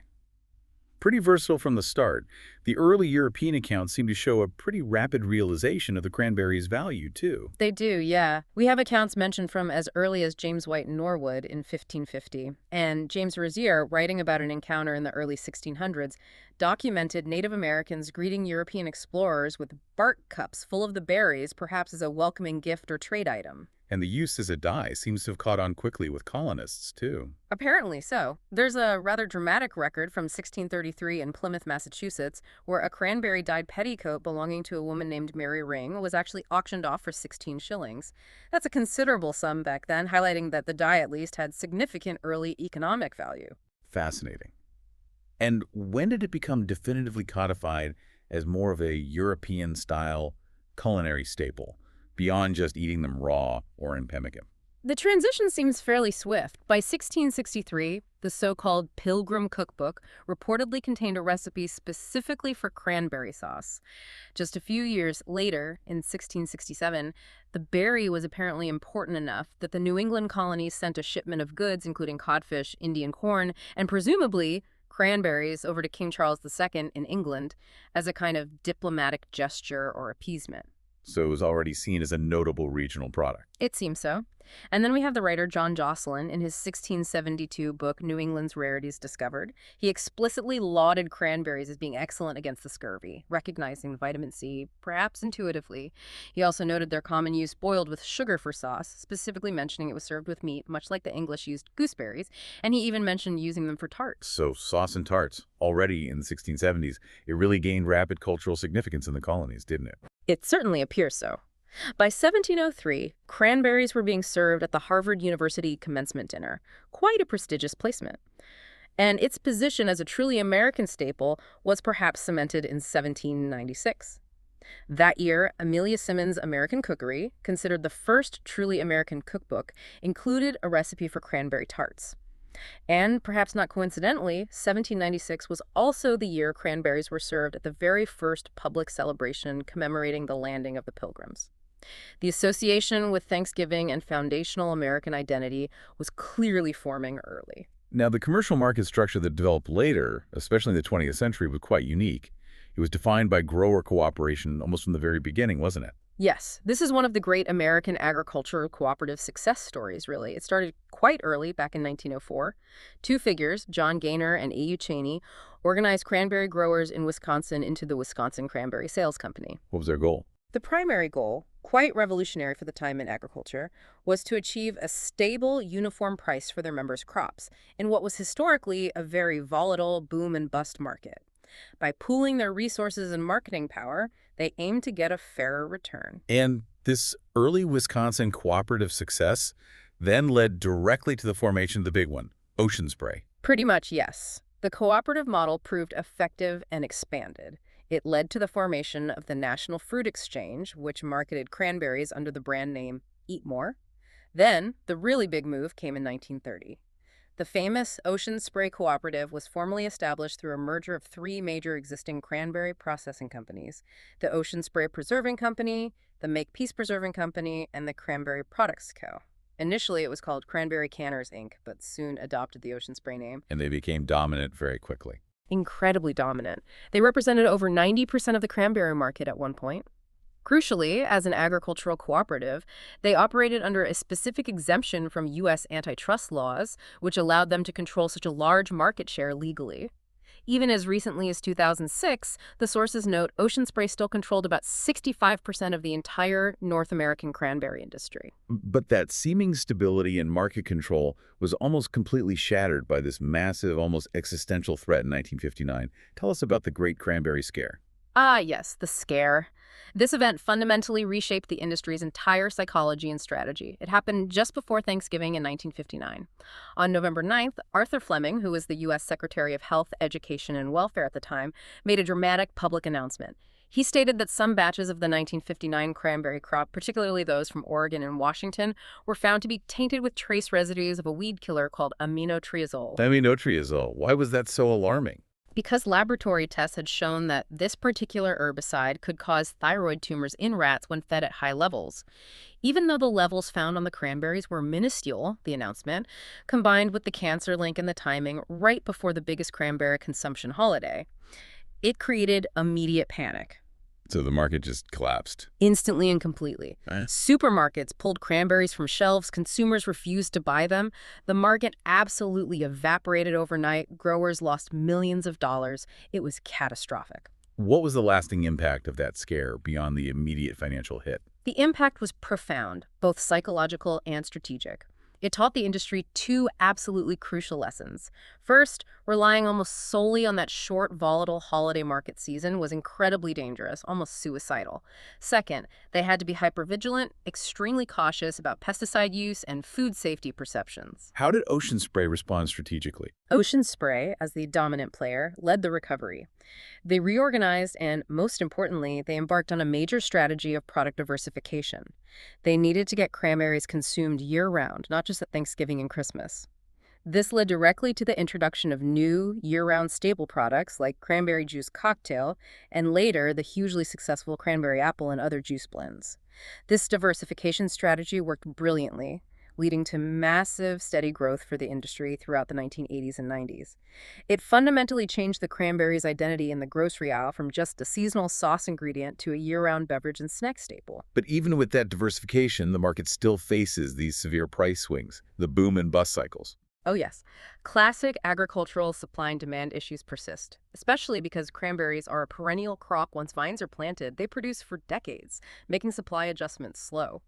Pretty versatile from the start. The early European accounts seem to show a pretty rapid realization of the cranberry's value, too.
They do, yeah. We have accounts mentioned from as early as James White Norwood in 1550, and James Rozier, writing about an encounter in the early 1600s, documented Native Americans greeting European explorers with bark cups full of the berries, perhaps as a welcoming gift or trade item.
And the use as a dye seems to have caught on quickly with colonists, too.
Apparently so. There's a rather dramatic record from 1633 in Plymouth, Massachusetts, where a cranberry-dyed petticoat belonging to a woman named Mary Ring was actually auctioned off for 16 shillings. That's a considerable sum back then, highlighting that the dye at least had significant early economic value.
Fascinating. And when did it become definitively codified as more of a European-style culinary staple, beyond just eating them raw or in pemmican?
The transition seems fairly swift. By 1663, the so-called Pilgrim Cookbook reportedly contained a recipe specifically for cranberry sauce. Just a few years later, in 1667, the berry was apparently important enough that the New England colonies sent a shipment of goods, including codfish, Indian corn, and presumably cranberries over to King Charles II in England as a kind of diplomatic gesture or appeasement.
So it was already seen as a notable regional product.
It seems so. And then we have the writer John Josselyn in his 1672 book, New England's Rarities Discovered. He explicitly lauded cranberries as being excellent against the scurvy, recognizing vitamin C, perhaps intuitively. He also noted their common use boiled with sugar for sauce, specifically mentioning it was served with meat, much like the English used gooseberries, and he even mentioned using them for tarts.
So sauce and tarts, already in the 1670s, it really gained rapid cultural significance in the colonies, didn't it?
It certainly appears so. By 1703, cranberries were being served at the Harvard University commencement dinner, quite a prestigious placement. And its position as a truly American staple was perhaps cemented in 1796. That year, Amelia Simmons' American Cookery, considered the first truly American cookbook, included a recipe for cranberry tarts. And, perhaps not coincidentally, 1796 was also the year cranberries were served at the very first public celebration commemorating the landing of the Pilgrims. The association with Thanksgiving and foundational American identity was clearly forming early.
Now, the commercial market structure that developed later, especially in the 20th century, was quite unique. It was defined by grower cooperation almost from the very beginning, wasn't it?
Yes, this is one of the great American agricultural cooperative success stories, really. It started quite early, back in 1904. Two figures, John Gaynor and A.U. Cheney, organized cranberry growers in Wisconsin into the Wisconsin Cranberry Sales Company.
What was their goal?
The primary goal, quite revolutionary for the time in agriculture, was to achieve a stable, uniform price for their members' crops in what was historically a very volatile boom-and-bust market. By pooling their resources and marketing power, they aimed to get a fairer return.
And this early Wisconsin cooperative success then led directly to the formation of the big one, Ocean Spray.
Pretty much, yes. The cooperative model proved effective and expanded. It led to the formation of the National Fruit Exchange, which marketed cranberries under the brand name Eat More. Then, the really big move came in 1930. The famous Ocean Spray Cooperative was formally established through a merger of three major existing cranberry processing companies: the Ocean Spray Preserving Company, the Makepeace Preserving Company, and the Cranberry Products Co. Initially, it was called Cranberry Canners, Inc., but soon adopted the Ocean Spray name.
And they became dominant very quickly.
Incredibly dominant. They represented over 90% of the cranberry market at one point. Crucially, as an agricultural cooperative, they operated under a specific exemption from U.S. antitrust laws, which allowed them to control such a large market share legally. Even as recently as 2006, the sources note Ocean Spray still controlled about 65% of the entire North American cranberry industry.
But that seeming stability and market control was almost completely shattered by this massive, almost existential threat in 1959. Tell us about the Great Cranberry Scare.
Ah, yes, the scare. This event fundamentally reshaped the industry's entire psychology and strategy. It happened just before Thanksgiving in 1959. On November 9th, Arthur Fleming, who was the U.S. Secretary of Health, Education, and Welfare at the time, made a dramatic public announcement. He stated that some batches of the 1959 cranberry crop, particularly those from Oregon and Washington, were found to be tainted with trace residues of a weed killer called aminotriazole.
Aminotriazole. Why was that so alarming?
Because laboratory tests had shown that this particular herbicide could cause thyroid tumors in rats when fed at high levels. Even though the levels found on the cranberries were minuscule, the announcement, combined with the cancer link and the timing right before the biggest cranberry consumption holiday, it created immediate panic.
So the market just collapsed.
Instantly and completely.
Right.
Supermarkets pulled cranberries from shelves, consumers refused to buy them. The market absolutely evaporated overnight. Growers lost millions of dollars. It was catastrophic.
What was the lasting impact of that scare beyond the immediate financial hit?
The impact was profound, both psychological and strategic. It taught the industry two absolutely crucial lessons. First, relying almost solely on that short, volatile holiday market season was incredibly dangerous, almost suicidal. Second, they had to be hypervigilant, extremely cautious about pesticide use and food safety perceptions.
How did Ocean Spray respond strategically?
Ocean Spray, as the dominant player, led the recovery. They reorganized and, most importantly, they embarked on a major strategy of product diversification. They needed to get cranberries consumed year-round, not just at Thanksgiving and Christmas. This led directly to the introduction of new, year-round staple products like cranberry juice cocktail and later the hugely successful cranberry apple and other juice blends. This diversification strategy worked brilliantly, leading to massive, steady growth for the industry throughout the 1980s and 90s. It fundamentally changed the cranberry's identity in the grocery aisle from just a seasonal sauce ingredient to a year-round beverage and snack staple.
But even with that diversification, the market still faces these severe price swings, the boom and bust cycles.
Oh yes, classic agricultural supply and demand issues persist, especially because cranberries are a perennial crop. Once vines are planted, they produce for decades, making supply adjustments slow.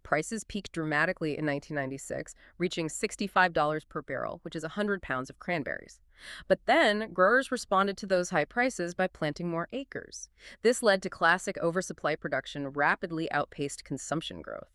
Prices peaked dramatically in 1996, reaching $65 per barrel, which is 100 pounds of cranberries. But then, growers responded to those high prices by planting more acres. This led to classic oversupply production rapidly outpaced consumption growth.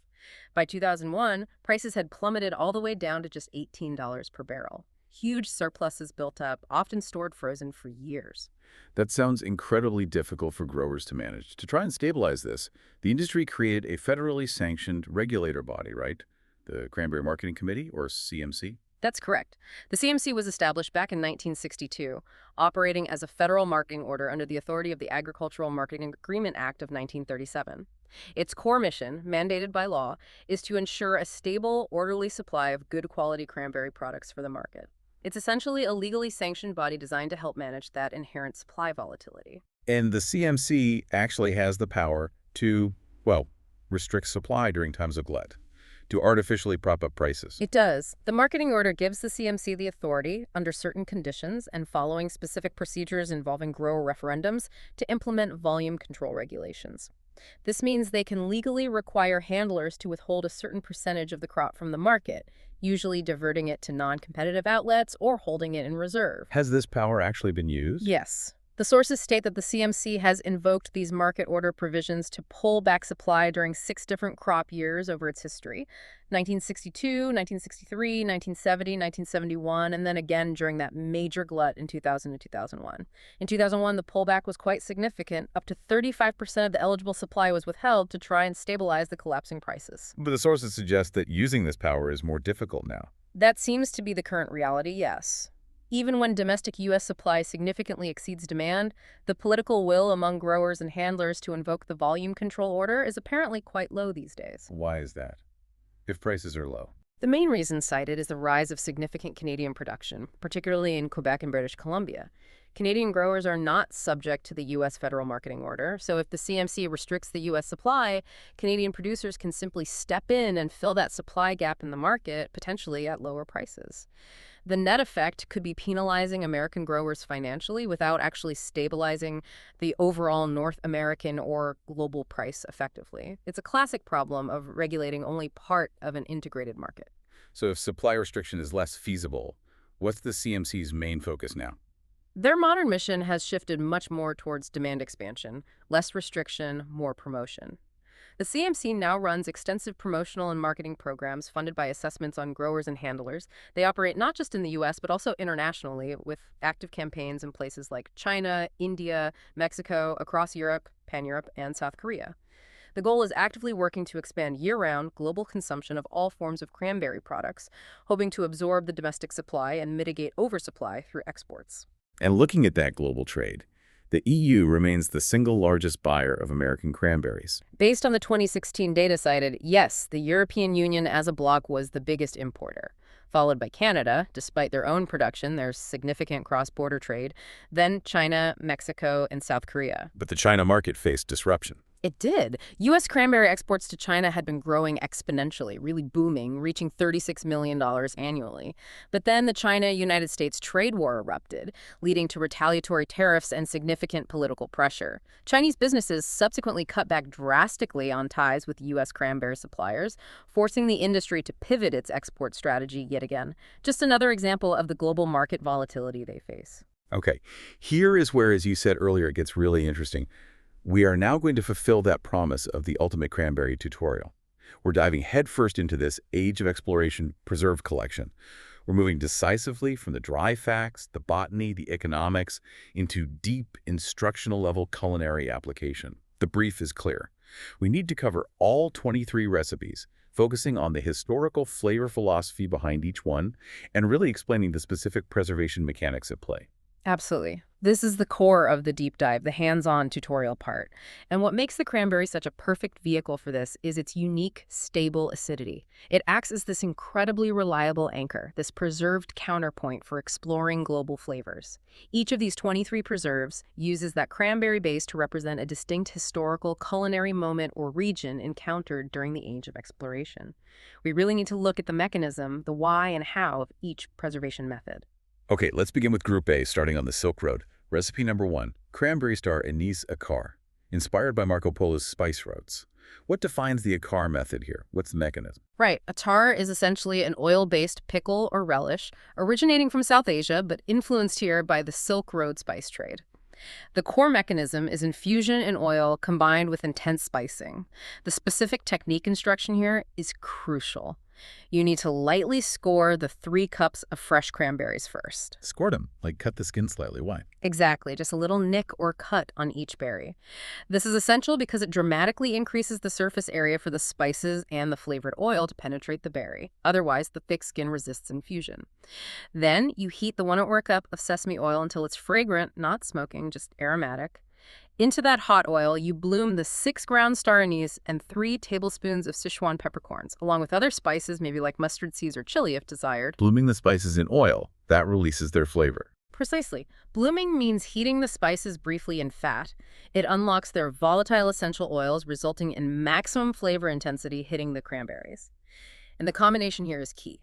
By 2001, prices had plummeted all the way down to just $18 per barrel. Huge surpluses built up, often stored frozen for years.
That sounds incredibly difficult for growers to manage. To try and stabilize this, the industry created a federally sanctioned regulator body, right? The Cranberry Marketing Committee, or CMC?
That's correct. The CMC was established back in 1962, operating as a federal marketing order under the authority of the Agricultural Marketing Agreement Act of 1937. Its core mission, mandated by law, is to ensure a stable, orderly supply of good quality cranberry products for the market. It's essentially a legally sanctioned body designed to help manage that inherent supply volatility.
And the CMC actually has the power to, well, restrict supply during times of glut, to artificially prop up prices.
It does. The marketing order gives the CMC the authority, under certain conditions and following specific procedures involving grower referendums, to implement volume control regulations. This means they can legally require handlers to withhold a certain percentage of the crop from the market, usually diverting it to non-competitive outlets or holding it in reserve.
Has this power actually been used?
Yes. The sources state that the CMC has invoked these market order provisions to pull back supply during 6 different crop years over its history: 1962, 1963, 1970, 1971, and then again during that major glut in 2000 and 2001. In 2001, the pullback was quite significant. Up to 35% of the eligible supply was withheld to try and stabilize the collapsing prices.
But the sources suggest that using this power is more difficult now.
That seems to be the current reality, yes. Even when domestic U.S. supply significantly exceeds demand, the political will among growers and handlers to invoke the volume control order is apparently quite low these days.
Why is that? If prices are low.
The main reason cited is the rise of significant Canadian production, particularly in Quebec and British Columbia. Canadian growers are not subject to the U.S. federal marketing order, so if the CMC restricts the U.S. supply, Canadian producers can simply step in and fill that supply gap in the market, potentially at lower prices. The net effect could be penalizing American growers financially without actually stabilizing the overall North American or global price effectively. It's a classic problem of regulating only part of an integrated market.
So if supply restriction is less feasible, what's the CMC's main focus now?
Their modern mission has shifted much more towards demand expansion, less restriction, more promotion. The CMC now runs extensive promotional and marketing programs funded by assessments on growers and handlers. They operate not just in the U.S., but also internationally, with active campaigns in places like China, India, Mexico, across Europe, Pan-Europe, and South Korea. The goal is actively working to expand year-round global consumption of all forms of cranberry products, hoping to absorb the domestic supply and mitigate oversupply through exports.
And looking at that global trade, the EU remains the single largest buyer of American cranberries.
Based on the 2016 data cited, yes, the European Union as a bloc was the biggest importer, followed by Canada. Despite their own production, there's significant cross-border trade, then China, Mexico, and South Korea.
But the China market faced disruption.
It did. U.S. cranberry exports to China had been growing exponentially, really booming, reaching $36 million annually. But then the China-United States trade war erupted, leading to retaliatory tariffs and significant political pressure. Chinese businesses subsequently cut back drastically on ties with U.S. cranberry suppliers, forcing the industry to pivot its export strategy yet again. Just another example of the global market volatility they face.
Okay, here is where, as you said earlier, it gets really interesting. We are now going to fulfill that promise of the Ultimate Cranberry tutorial. We're diving headfirst into this Age of Exploration preserve collection. We're moving decisively from the dry facts, the botany, the economics, into deep instructional-level culinary application. The brief is clear. We need to cover all 23 recipes, focusing on the historical flavor philosophy behind each one, and really explaining the specific preservation mechanics at play.
Absolutely. This is the core of the deep dive, the hands-on tutorial part. And what makes the cranberry such a perfect vehicle for this is its unique, stable acidity. It acts as this incredibly reliable anchor, this preserved counterpoint for exploring global flavors. Each of these 23 preserves uses that cranberry base to represent a distinct historical culinary moment or region encountered during the Age of Exploration. We really need to look at the mechanism, the why and how of each preservation method.
Okay, let's begin with Group A, starting on the Silk Road. Recipe number 1, cranberry star anise akar, inspired by Marco Polo's spice routes. What defines the akar method here? What's the mechanism?
Right. Attar is essentially an oil-based pickle or relish, originating from South Asia, but influenced here by the Silk Road spice trade. The core mechanism is infusion in oil combined with intense spicing. The specific technique instruction here is crucial. You need to lightly score the 3 cups of fresh cranberries first.
Scored them, like cut the skin slightly. Why?
Exactly, just a little nick or cut on each berry. This is essential because it dramatically increases the surface area for the spices and the flavored oil to penetrate the berry. Otherwise, the thick skin resists infusion. Then, you heat the 1/4 cup of sesame oil until it's fragrant, not smoking, just aromatic. Into that hot oil, you bloom the 6 ground star anise and 3 tablespoons of Sichuan peppercorns, along with other spices, maybe like mustard seeds or chili if desired.
Blooming the spices in oil, that releases their flavor.
Precisely. Blooming means heating the spices briefly in fat. It unlocks their volatile essential oils, resulting in maximum flavor intensity hitting the cranberries. And the combination here is key.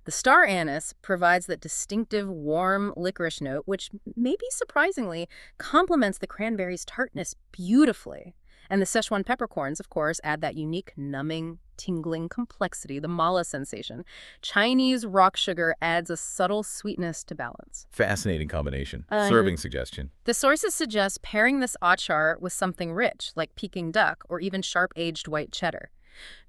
The star anise provides that distinctive warm licorice note, which maybe surprisingly complements the cranberry's tartness beautifully. And the Szechuan peppercorns, of course, add that unique numbing, tingling complexity, the mala sensation. Chinese rock sugar adds a subtle sweetness to balance.
Fascinating combination. Serving suggestion.
The sources suggest pairing this achar with something rich, like Peking duck or even sharp-aged white cheddar.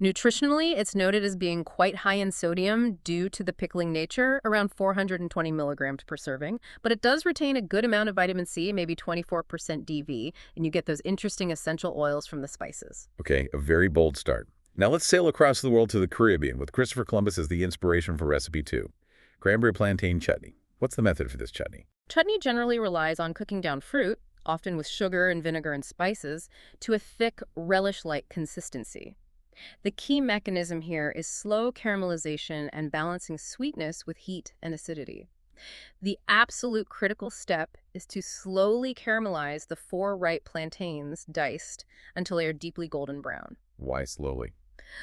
Nutritionally, it's noted as being quite high in sodium due to the pickling nature, around 420 milligrams per serving, but it does retain a good amount of vitamin C, maybe 24% DV, and you get those interesting essential oils from the spices.
Okay, a very bold start. Now let's sail across the world to the Caribbean with Christopher Columbus as the inspiration for recipe 2. Cranberry plantain chutney. What's the method for this chutney?
Chutney generally relies on cooking down fruit, often with sugar and vinegar and spices, to a thick, relish-like consistency. The key mechanism here is slow caramelization and balancing sweetness with heat and acidity. The absolute critical step is to slowly caramelize the 4 ripe plantains diced until they are deeply golden brown.
Why slowly?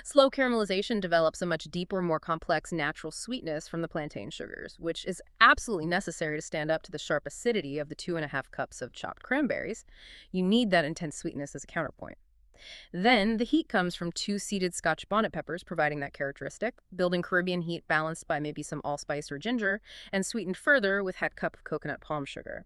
Slow caramelization develops a much deeper, more complex natural sweetness from the plantain sugars, which is absolutely necessary to stand up to the sharp acidity of the 2½ cups of chopped cranberries. You need that intense sweetness as a counterpoint. Then the heat comes from 2 seeded Scotch bonnet peppers, providing that characteristic, building Caribbean heat balanced by maybe some allspice or ginger, and sweetened further with half cup of coconut palm sugar.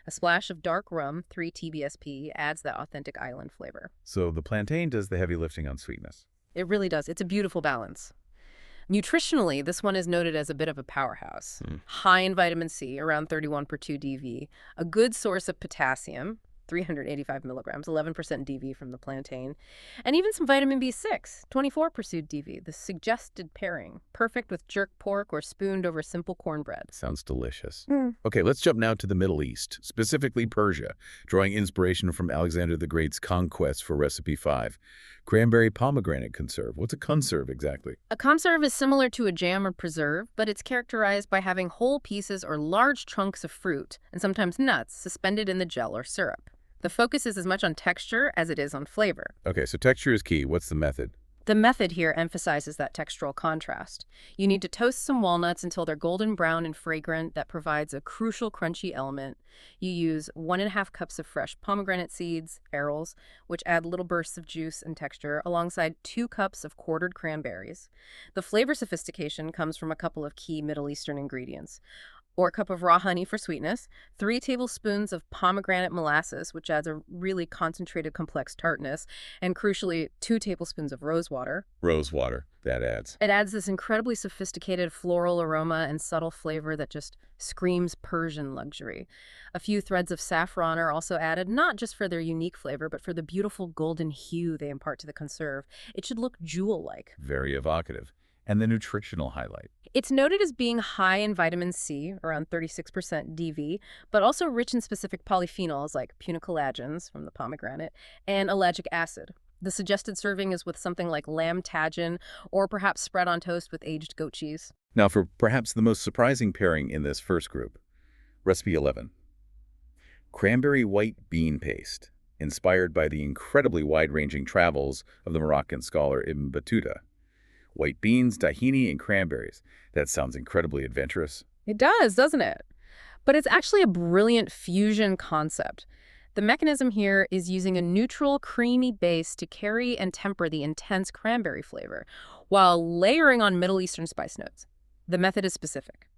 A splash of dark rum, 3 TBSP, adds that authentic island flavor.
So the plantain does the heavy lifting on sweetness.
It really does. It's a beautiful balance. Nutritionally, this one is noted as a bit of a powerhouse. High in vitamin C, around 31 per 2 DV, a good source of potassium, 385 milligrams, 11% DV from the plantain, and even some vitamin B6, 24% DV, the suggested pairing, perfect with jerk pork or spooned over simple cornbread.
Sounds delicious.
Mm.
Okay, let's jump now to the Middle East, specifically Persia, drawing inspiration from Alexander the Great's conquest for recipe 5. Cranberry pomegranate conserve. What's a conserve exactly?
A conserve is similar to a jam or preserve, but it's characterized by having whole pieces or large chunks of fruit, and sometimes nuts, suspended in the gel or syrup. The focus is as much on texture as it is on flavor.
Okay, so texture is key. What's the method?
The method here emphasizes that textural contrast. You need to toast some walnuts until they're golden brown and fragrant. That provides a crucial crunchy element. You use 1.5 cups of fresh pomegranate seeds, arils, which add little bursts of juice and texture, alongside 2 cups of quartered cranberries. The flavor sophistication comes from a couple of key Middle Eastern ingredients. Or a cup of raw honey for sweetness, 3 tablespoons of pomegranate molasses, which adds a really concentrated, complex tartness, and crucially, 2 tablespoons of rose water.
Rose water. That adds.
It adds this incredibly sophisticated floral aroma and subtle flavor that just screams Persian luxury. A few threads of saffron are also added, not just for their unique flavor, but for the beautiful golden hue they impart to the conserve. It should look jewel-like.
Very evocative. And the nutritional highlight.
It's noted as being high in vitamin C, around 36% DV, but also rich in specific polyphenols like punicolagens from the pomegranate and ellagic acid. The suggested serving is with something like lamb tagine or perhaps spread on toast with aged goat cheese.
Now for perhaps the most surprising pairing in this first group. Recipe 11. Cranberry white bean paste, inspired by the incredibly wide-ranging travels of the Moroccan scholar Ibn Battuta. White beans, tahini, and cranberries. That sounds incredibly adventurous.
It does, doesn't it? But it's actually a brilliant fusion concept. The mechanism here is using a neutral, creamy base to carry and temper the intense cranberry flavor, while layering on Middle Eastern spice notes. The method is specific.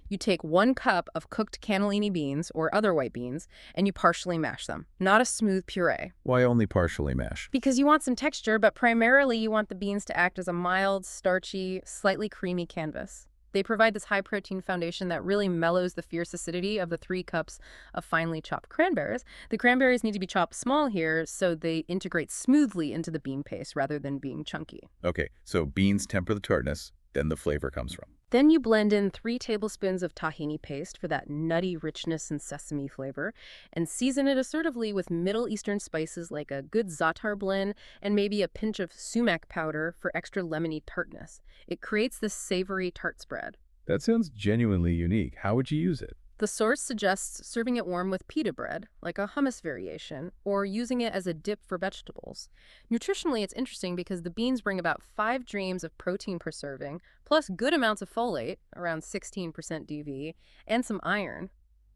You take 1 cup of cooked cannellini beans, or other white beans, and you partially mash them, not a smooth puree.
Why only partially mash?
Because you want some texture, but primarily you want the beans to act as a mild, starchy, slightly creamy canvas. They provide this high-protein foundation that really mellows the fierce acidity of the 3 cups of finely chopped cranberries. The cranberries need to be chopped small here so they integrate smoothly into the bean paste rather than being chunky.
Okay, so beans temper the tartness, then the flavor comes from.
Then you blend in 3 tablespoons of tahini paste for that nutty richness and sesame flavor, and season it assertively with Middle Eastern spices like a good za'atar blend and maybe a pinch of sumac powder for extra lemony tartness. It creates this savory tart spread.
That sounds genuinely unique. How would you use it?
The source suggests serving it warm with pita bread, like a hummus variation, or using it as a dip for vegetables. Nutritionally, it's interesting because the beans bring about 5 grams of protein per serving, plus good amounts of folate, around 16% DV, and some iron,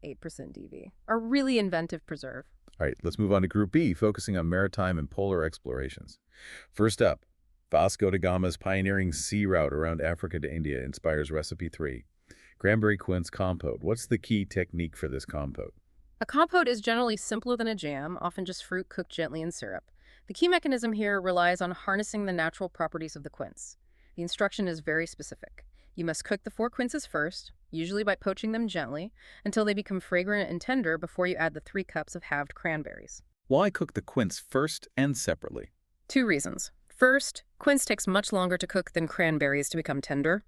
8% DV. A really inventive preserve.
All right, let's move on to Group B, focusing on maritime and polar explorations. First up, Vasco da Gama's pioneering sea route around Africa to India inspires Recipe 3. Cranberry quince compote. What's the key technique for this compote?
A compote is generally simpler than a jam, often just fruit cooked gently in syrup. The key mechanism here relies on harnessing the natural properties of the quince. The instruction is very specific. You must cook the 4 quinces first, usually by poaching them gently, until they become fragrant and tender before you add the 3 cups of halved cranberries.
Why cook the quince first and separately?
2 reasons. First, quince takes much longer to cook than cranberries to become tender.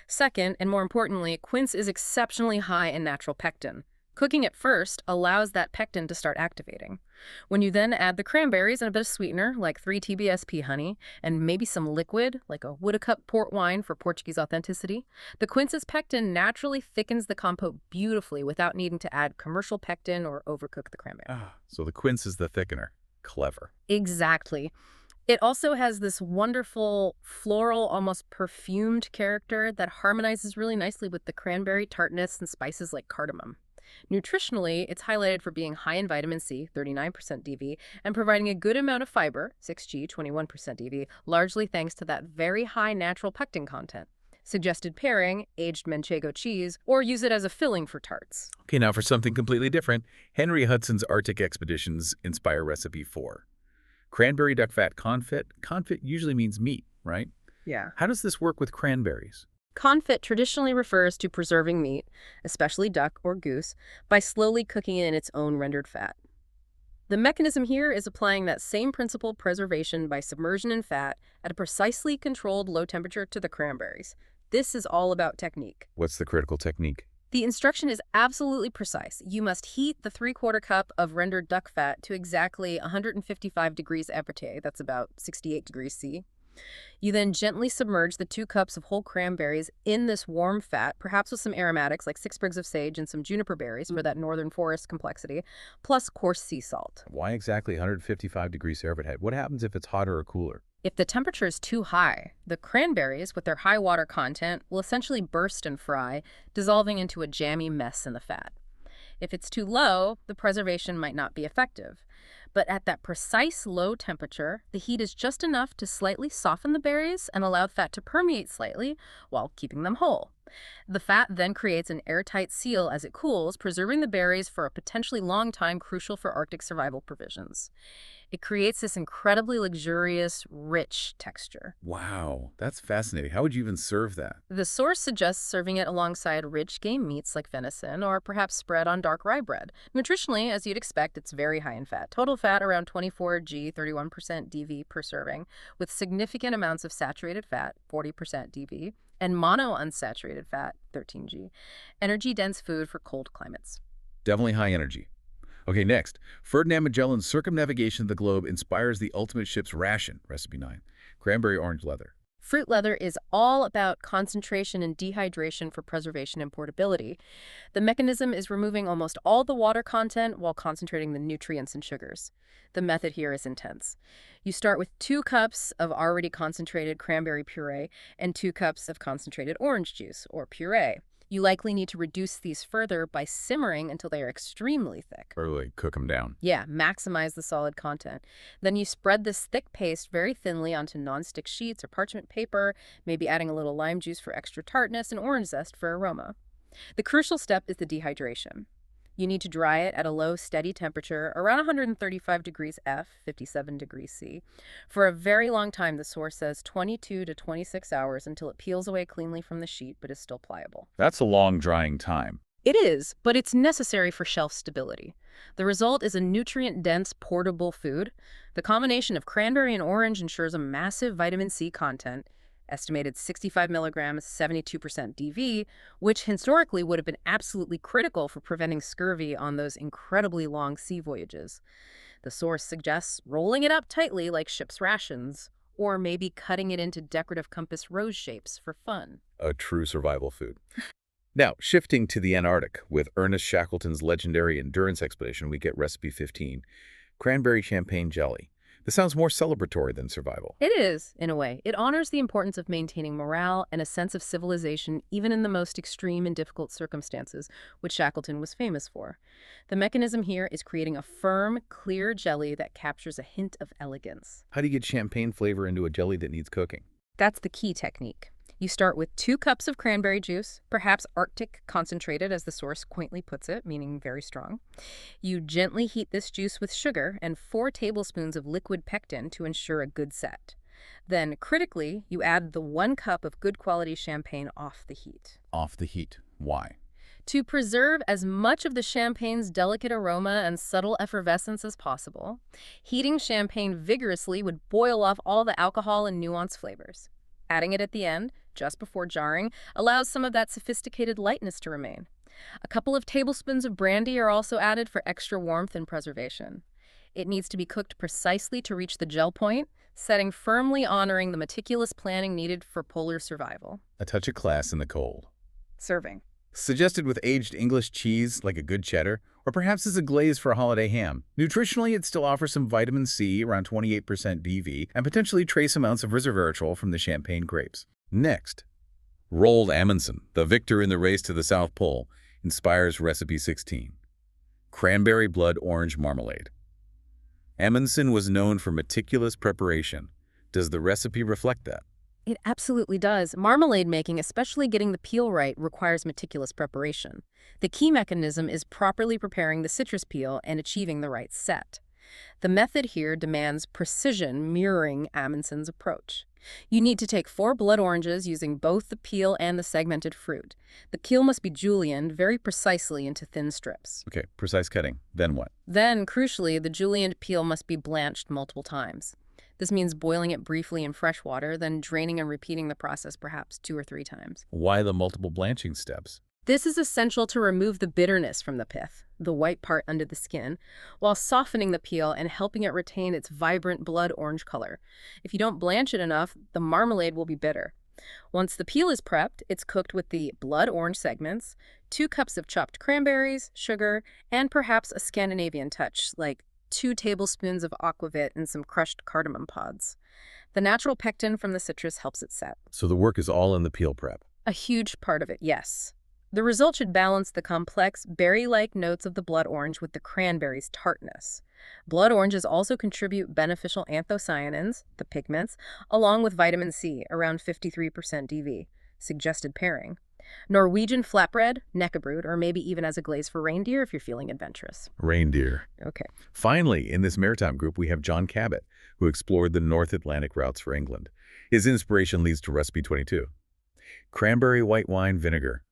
Second, and more importantly, quince is exceptionally high in natural pectin. Cooking it first allows that pectin to start activating. When you then add the cranberries and a bit of sweetener, like 3 TBSP honey, and maybe some liquid, like a Woodcup port wine for Portuguese authenticity, the quince's pectin naturally thickens the compote beautifully without needing to add commercial pectin or overcook the cranberry.
So the quince is the thickener. Clever.
Exactly. It also has this wonderful floral, almost perfumed character that harmonizes really nicely with the cranberry tartness and spices like cardamom. Nutritionally, it's highlighted for being high in vitamin C, 39% DV, and providing a good amount of fiber, 6G, 21% DV, largely thanks to that very high natural pectin content. Suggested pairing, aged manchego cheese, or use it as a filling for tarts.
Okay, now for something completely different. Henry Hudson's Arctic expeditions inspire Recipe 4. Cranberry duck fat confit. Confit usually means meat, right?
Yeah.
How does this work with cranberries?
Confit traditionally refers to preserving meat, especially duck or goose, by slowly cooking it in its own rendered fat. The mechanism here is applying that same principle, preservation by submersion in fat, at a precisely controlled low temperature to the cranberries. This is all about technique.
What's the critical technique?
The instruction is absolutely precise. You must heat the 3/4 cup of rendered duck fat to exactly 155 degrees Aperture, that's about 68 degrees C. You then gently submerge the 2 cups of whole cranberries in this warm fat, perhaps with some aromatics like 6 sprigs of sage and some juniper berries for that northern forest complexity, plus coarse sea salt.
Why exactly 155 degrees Fahrenheit? What happens if it's hotter or cooler?
If the temperature is too high, the cranberries, with their high water content, will essentially burst and fry, dissolving into a jammy mess in the fat. If it's too low, the preservation might not be effective. But at that precise low temperature, the heat is just enough to slightly soften the berries and allow fat to permeate slightly while keeping them whole. The fat then creates an airtight seal as it cools, preserving the berries for a potentially long time, crucial for Arctic survival provisions. It creates this incredibly luxurious, rich texture.
Wow, that's fascinating. How would you even serve that?
The source suggests serving it alongside rich game meats like venison or perhaps spread on dark rye bread. Nutritionally, as you'd expect, it's very high in fat. Total fat around 24 g, 31% DV per serving, with significant amounts of saturated fat, 40% DV, and monounsaturated fat, 13 g. Energy-dense food for cold climates.
Definitely high energy. Okay, next. Ferdinand Magellan's circumnavigation of the globe inspires the ultimate ship's ration, recipe 9. Cranberry orange leather.
Fruit leather is all about concentration and dehydration for preservation and portability. The mechanism is removing almost all the water content while concentrating the nutrients and sugars. The method here is intense. You start with 2 cups of already concentrated cranberry puree and 2 cups of concentrated orange juice, or puree. You likely need to reduce these further by simmering until they are extremely thick.
Or like cook them down.
Yeah, maximize the solid content. Then you spread this thick paste very thinly onto nonstick sheets or parchment paper, maybe adding a little lime juice for extra tartness and orange zest for aroma. The crucial step is the dehydration. You need to dry it at a low, steady temperature, around 135 degrees F, 57 degrees C, for a very long time. The source says 22 to 26 hours until it peels away cleanly from the sheet but is still pliable.
That's a long drying time.
It is, but it's necessary for shelf stability. The result is a nutrient-dense, portable food. The combination of cranberry and orange ensures a massive vitamin C content, estimated 65 milligrams, 72% DV, which historically would have been absolutely critical for preventing scurvy on those incredibly long sea voyages. The source suggests rolling it up tightly like ship's rations, or maybe cutting it into decorative compass rose shapes for fun.
A true survival food. Now, shifting to the Antarctic, with Ernest Shackleton's legendary endurance expedition, we get recipe 15, cranberry champagne jelly. This sounds more celebratory than survival.
It is, in a way. It honors the importance of maintaining morale and a sense of civilization even in the most extreme and difficult circumstances, which Shackleton was famous for. The mechanism here is creating a firm, clear jelly that captures a hint of elegance.
How do you get champagne flavor into a jelly that needs cooking?
That's the key technique. You start with 2 cups of cranberry juice, perhaps Arctic concentrated, as the source quaintly puts it, meaning very strong. You gently heat this juice with sugar and 4 tablespoons of liquid pectin to ensure a good set. Then, critically, you add the 1 cup of good quality champagne off the heat.
Off the heat. Why?
To preserve as much of the champagne's delicate aroma and subtle effervescence as possible, heating champagne vigorously would boil off all the alcohol and nuanced flavors. Adding it at the end, just before jarring, allows some of that sophisticated lightness to remain. A couple of tablespoons of brandy are also added for extra warmth and preservation. It needs to be cooked precisely to reach the gel point, setting firmly honoring the meticulous planning needed for polar survival.
A touch of class in the cold.
Serving.
Suggested with aged English cheese like a good cheddar, or perhaps as a glaze for a holiday ham. Nutritionally, it still offers some vitamin C, around 28% DV, and potentially trace amounts of resveratrol from the champagne grapes. Next, rolled Amundsen, the victor in the race to the South Pole, inspires recipe 16. Cranberry blood orange marmalade. Amundsen was known for meticulous preparation. Does the recipe reflect that?
It absolutely does. Marmalade making, especially getting the peel right, requires meticulous preparation. The key mechanism is properly preparing the citrus peel and achieving the right set. The method here demands precision, mirroring Amundsen's approach. You need to take 4 blood oranges using both the peel and the segmented fruit. The peel must be julienned very precisely into thin strips.
Okay, precise cutting. Then what?
Then, crucially, the julienned peel must be blanched multiple times. This means boiling it briefly in fresh water, then draining and repeating the process perhaps 2 or 3 times.
Why the multiple blanching steps?
This is essential to remove the bitterness from the pith, the white part under the skin, while softening the peel and helping it retain its vibrant blood orange color. If you don't blanch it enough, the marmalade will be bitter. Once the peel is prepped, it's cooked with the blood orange segments, 2 cups of chopped cranberries, sugar, and perhaps a Scandinavian touch, like 2 tablespoons of aquavit and some crushed cardamom pods. The natural pectin from the citrus helps it set.
So the work is all in the peel prep.
A huge part of it, yes. The result should balance the complex, berry-like notes of the blood orange with the cranberry's tartness. Blood oranges also contribute beneficial anthocyanins, the pigments, along with vitamin C, around 53% DV, suggested pairing. Norwegian flatbread, knekkebrud, or maybe even as a glaze for reindeer if you're feeling adventurous.
Reindeer.
Okay.
Finally, in this maritime group, we have John Cabot, who explored the North Atlantic routes for England. His inspiration leads to recipe 22. Cranberry white wine vinegar.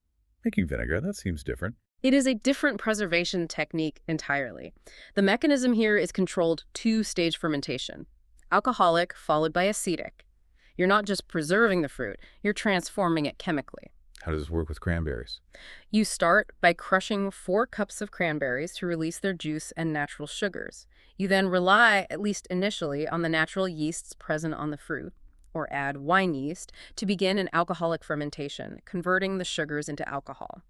Making vinegar, that seems different.
It is a different preservation technique entirely. The mechanism here is controlled 2-stage fermentation. Alcoholic followed by acetic. You're not just preserving the fruit, you're transforming it chemically.
How does this work with cranberries?
You start by crushing 4 cups of cranberries to release their juice and natural sugars. You then rely, at least initially, on the natural yeasts present on the fruit, or add wine yeast, to begin an alcoholic fermentation, converting the sugars into alcohol.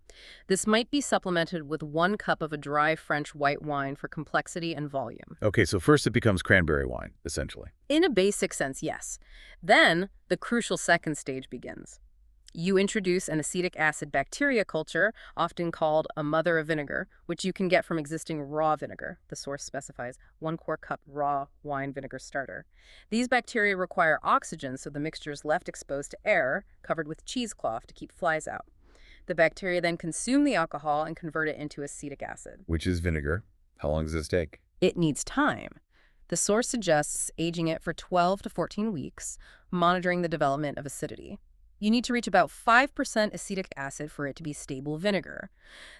This might be supplemented with 1 cup of a dry French white wine for complexity and volume.
Okay, so first it becomes cranberry wine, essentially.
In a basic sense, yes. Then, the crucial second stage begins. You introduce an acetic acid bacteria culture, often called a mother of vinegar, which you can get from existing raw vinegar. The source specifies 1 quart cup raw wine vinegar starter. These bacteria require oxygen, so the mixture is left exposed to air, covered with cheesecloth to keep flies out. The bacteria then consume the alcohol and convert it into acetic acid.
Which is vinegar. How long does this take?
It needs time. The source suggests aging it for 12 to 14 weeks, monitoring the development of acidity. You need to reach about 5% acetic acid for it to be stable vinegar.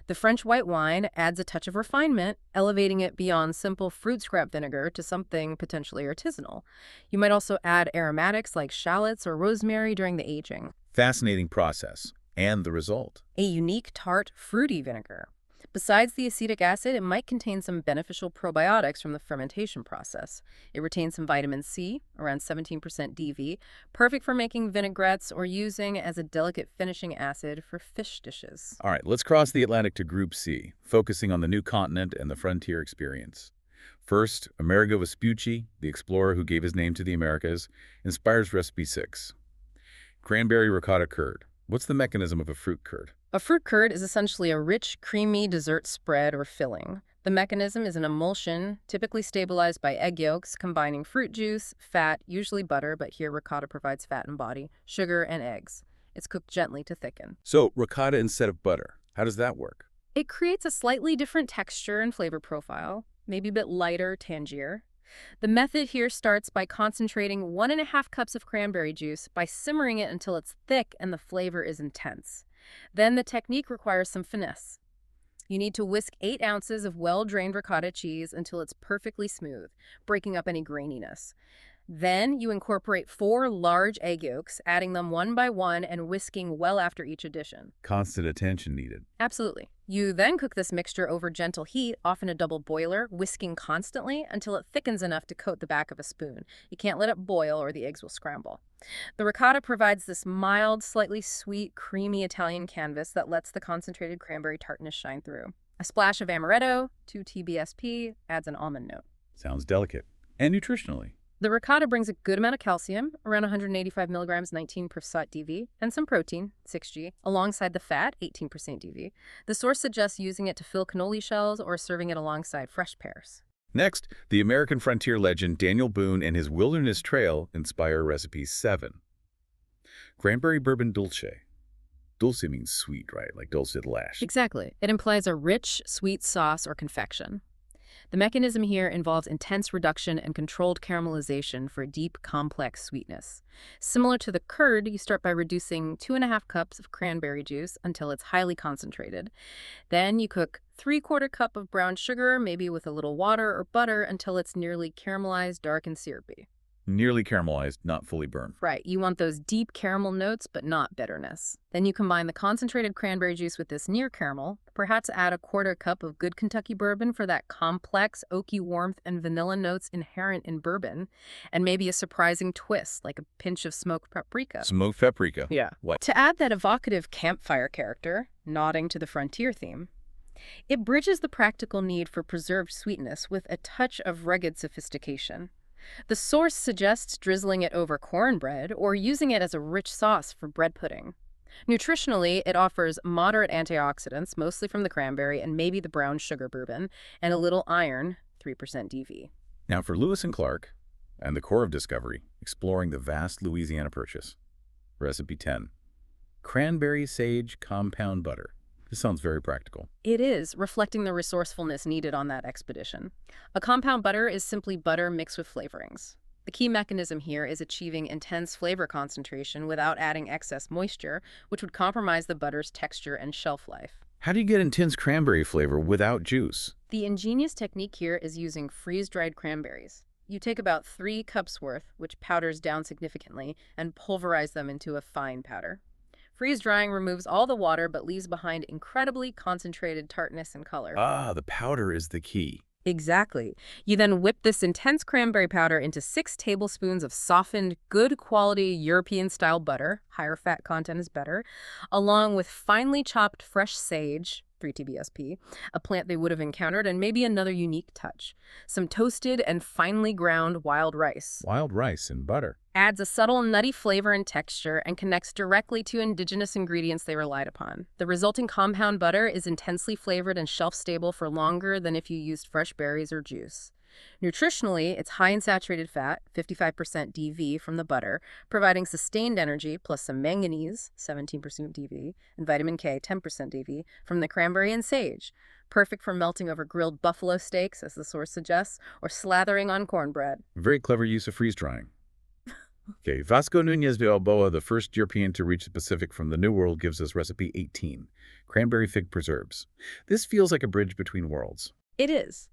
The French white wine adds a touch of refinement, elevating it beyond simple fruit scrap vinegar to something potentially artisanal. You might also add aromatics like shallots or rosemary during the aging.
Fascinating process. And the result?
A unique, tart, fruity vinegar. Besides the acetic acid, it might contain some beneficial probiotics from the fermentation process. It retains some vitamin C, around 17% DV, perfect for making vinaigrettes or using as a delicate finishing acid for fish dishes.
All right, let's cross the Atlantic to Group C, focusing on the new continent and the frontier experience. First, Amerigo Vespucci, the explorer who gave his name to the Americas, inspires recipe 6. Cranberry ricotta curd. What's the mechanism of a fruit curd?
A fruit curd is essentially a rich, creamy dessert spread or filling. The mechanism is an emulsion, typically stabilized by egg yolks, combining fruit juice, fat, usually butter, but here ricotta provides fat and body, sugar, and eggs. It's cooked gently to thicken.
So, ricotta instead of butter. How does that work?
It creates a slightly different texture and flavor profile, maybe a bit lighter, tangier. The method here starts by concentrating 1.5 cups of cranberry juice by simmering it until it's thick and the flavor is intense. Then the technique requires some finesse. You need to whisk 8 ounces of well-drained ricotta cheese until it's perfectly smooth, breaking up any graininess. Then you incorporate 4 large egg yolks, adding them one by one and whisking well after each addition.
Constant attention needed.
Absolutely. You then cook this mixture over gentle heat, often a double boiler, whisking constantly until it thickens enough to coat the back of a spoon. You can't let it boil or the eggs will scramble. The ricotta provides this mild, slightly sweet, creamy Italian canvas that lets the concentrated cranberry tartness shine through. A splash of amaretto, 2 TBSP, adds an almond note.
Sounds delicate. And nutritionally.
The ricotta brings a good amount of calcium, around 185 milligrams, 19% DV, and some protein, 6G, alongside the fat, 18% DV. The source suggests using it to fill cannoli shells or serving it alongside fresh pears.
Next, the American frontier legend Daniel Boone and his Wilderness Trail inspire recipe 7. Cranberry bourbon dulce. Dulce means sweet, right? Like dulce de leche.
Exactly. It implies a rich, sweet sauce or confection. The mechanism here involves intense reduction and controlled caramelization for deep, complex sweetness. Similar to the curd, you start by reducing 2.5 cups of cranberry juice until it's highly concentrated. Then you cook 3/4 cup of brown sugar, maybe with a little water or butter, until it's nearly caramelized, dark, and syrupy.
Nearly caramelized, not fully burned.
Right, you want those deep caramel notes, but not bitterness. Then you combine the concentrated cranberry juice with this near caramel, perhaps add 1/4 cup of good Kentucky bourbon for that complex, oaky warmth and vanilla notes inherent in bourbon, and maybe a surprising twist, like a pinch of smoked paprika.
Smoked paprika.
Yeah.
What?
To add that evocative campfire character, nodding to the frontier theme, it bridges the practical need for preserved sweetness with a touch of rugged sophistication. The source suggests drizzling it over cornbread or using it as a rich sauce for bread pudding. Nutritionally, it offers moderate antioxidants, mostly from the cranberry and maybe the brown sugar bourbon, and a little iron, 3% DV.
Now for Lewis and Clark and the core of discovery, exploring the vast Louisiana Purchase. Recipe 10. Cranberry sage compound butter. This sounds very practical.
It is, reflecting the resourcefulness needed on that expedition. A compound butter is simply butter mixed with flavorings. The key mechanism here is achieving intense flavor concentration without adding excess moisture, which would compromise the butter's texture and shelf life.
How do you get intense cranberry flavor without juice?
The ingenious technique here is using freeze-dried cranberries. You take about 3 cups worth, which powders down significantly, and pulverize them into a fine powder. Freeze-drying removes all the water but leaves behind incredibly concentrated tartness and color.
Ah, the powder is the key.
Exactly. You then whip this intense cranberry powder into 6 tablespoons of softened, good-quality European-style butter, higher fat content is better, along with finely chopped fresh sage, 3 TBSP, a plant they would have encountered, and maybe another unique touch. Some toasted and finely ground wild rice.
Wild rice and butter.
Adds a subtle nutty flavor and texture and connects directly to indigenous ingredients they relied upon. The resulting compound butter is intensely flavored and shelf-stable for longer than if you used fresh berries or juice. Nutritionally, it's high in saturated fat, 55% DV from the butter, providing sustained energy plus some manganese, 17% DV, and vitamin K, 10% DV, from the cranberry and sage. Perfect for melting over grilled buffalo steaks, as the source suggests, or slathering on cornbread.
Very clever use of freeze-drying. Okay, Vasco Núñez de Balboa, the first European to reach the Pacific from the New World, gives us recipe 18, cranberry fig preserves. This feels like a bridge between worlds.
It is.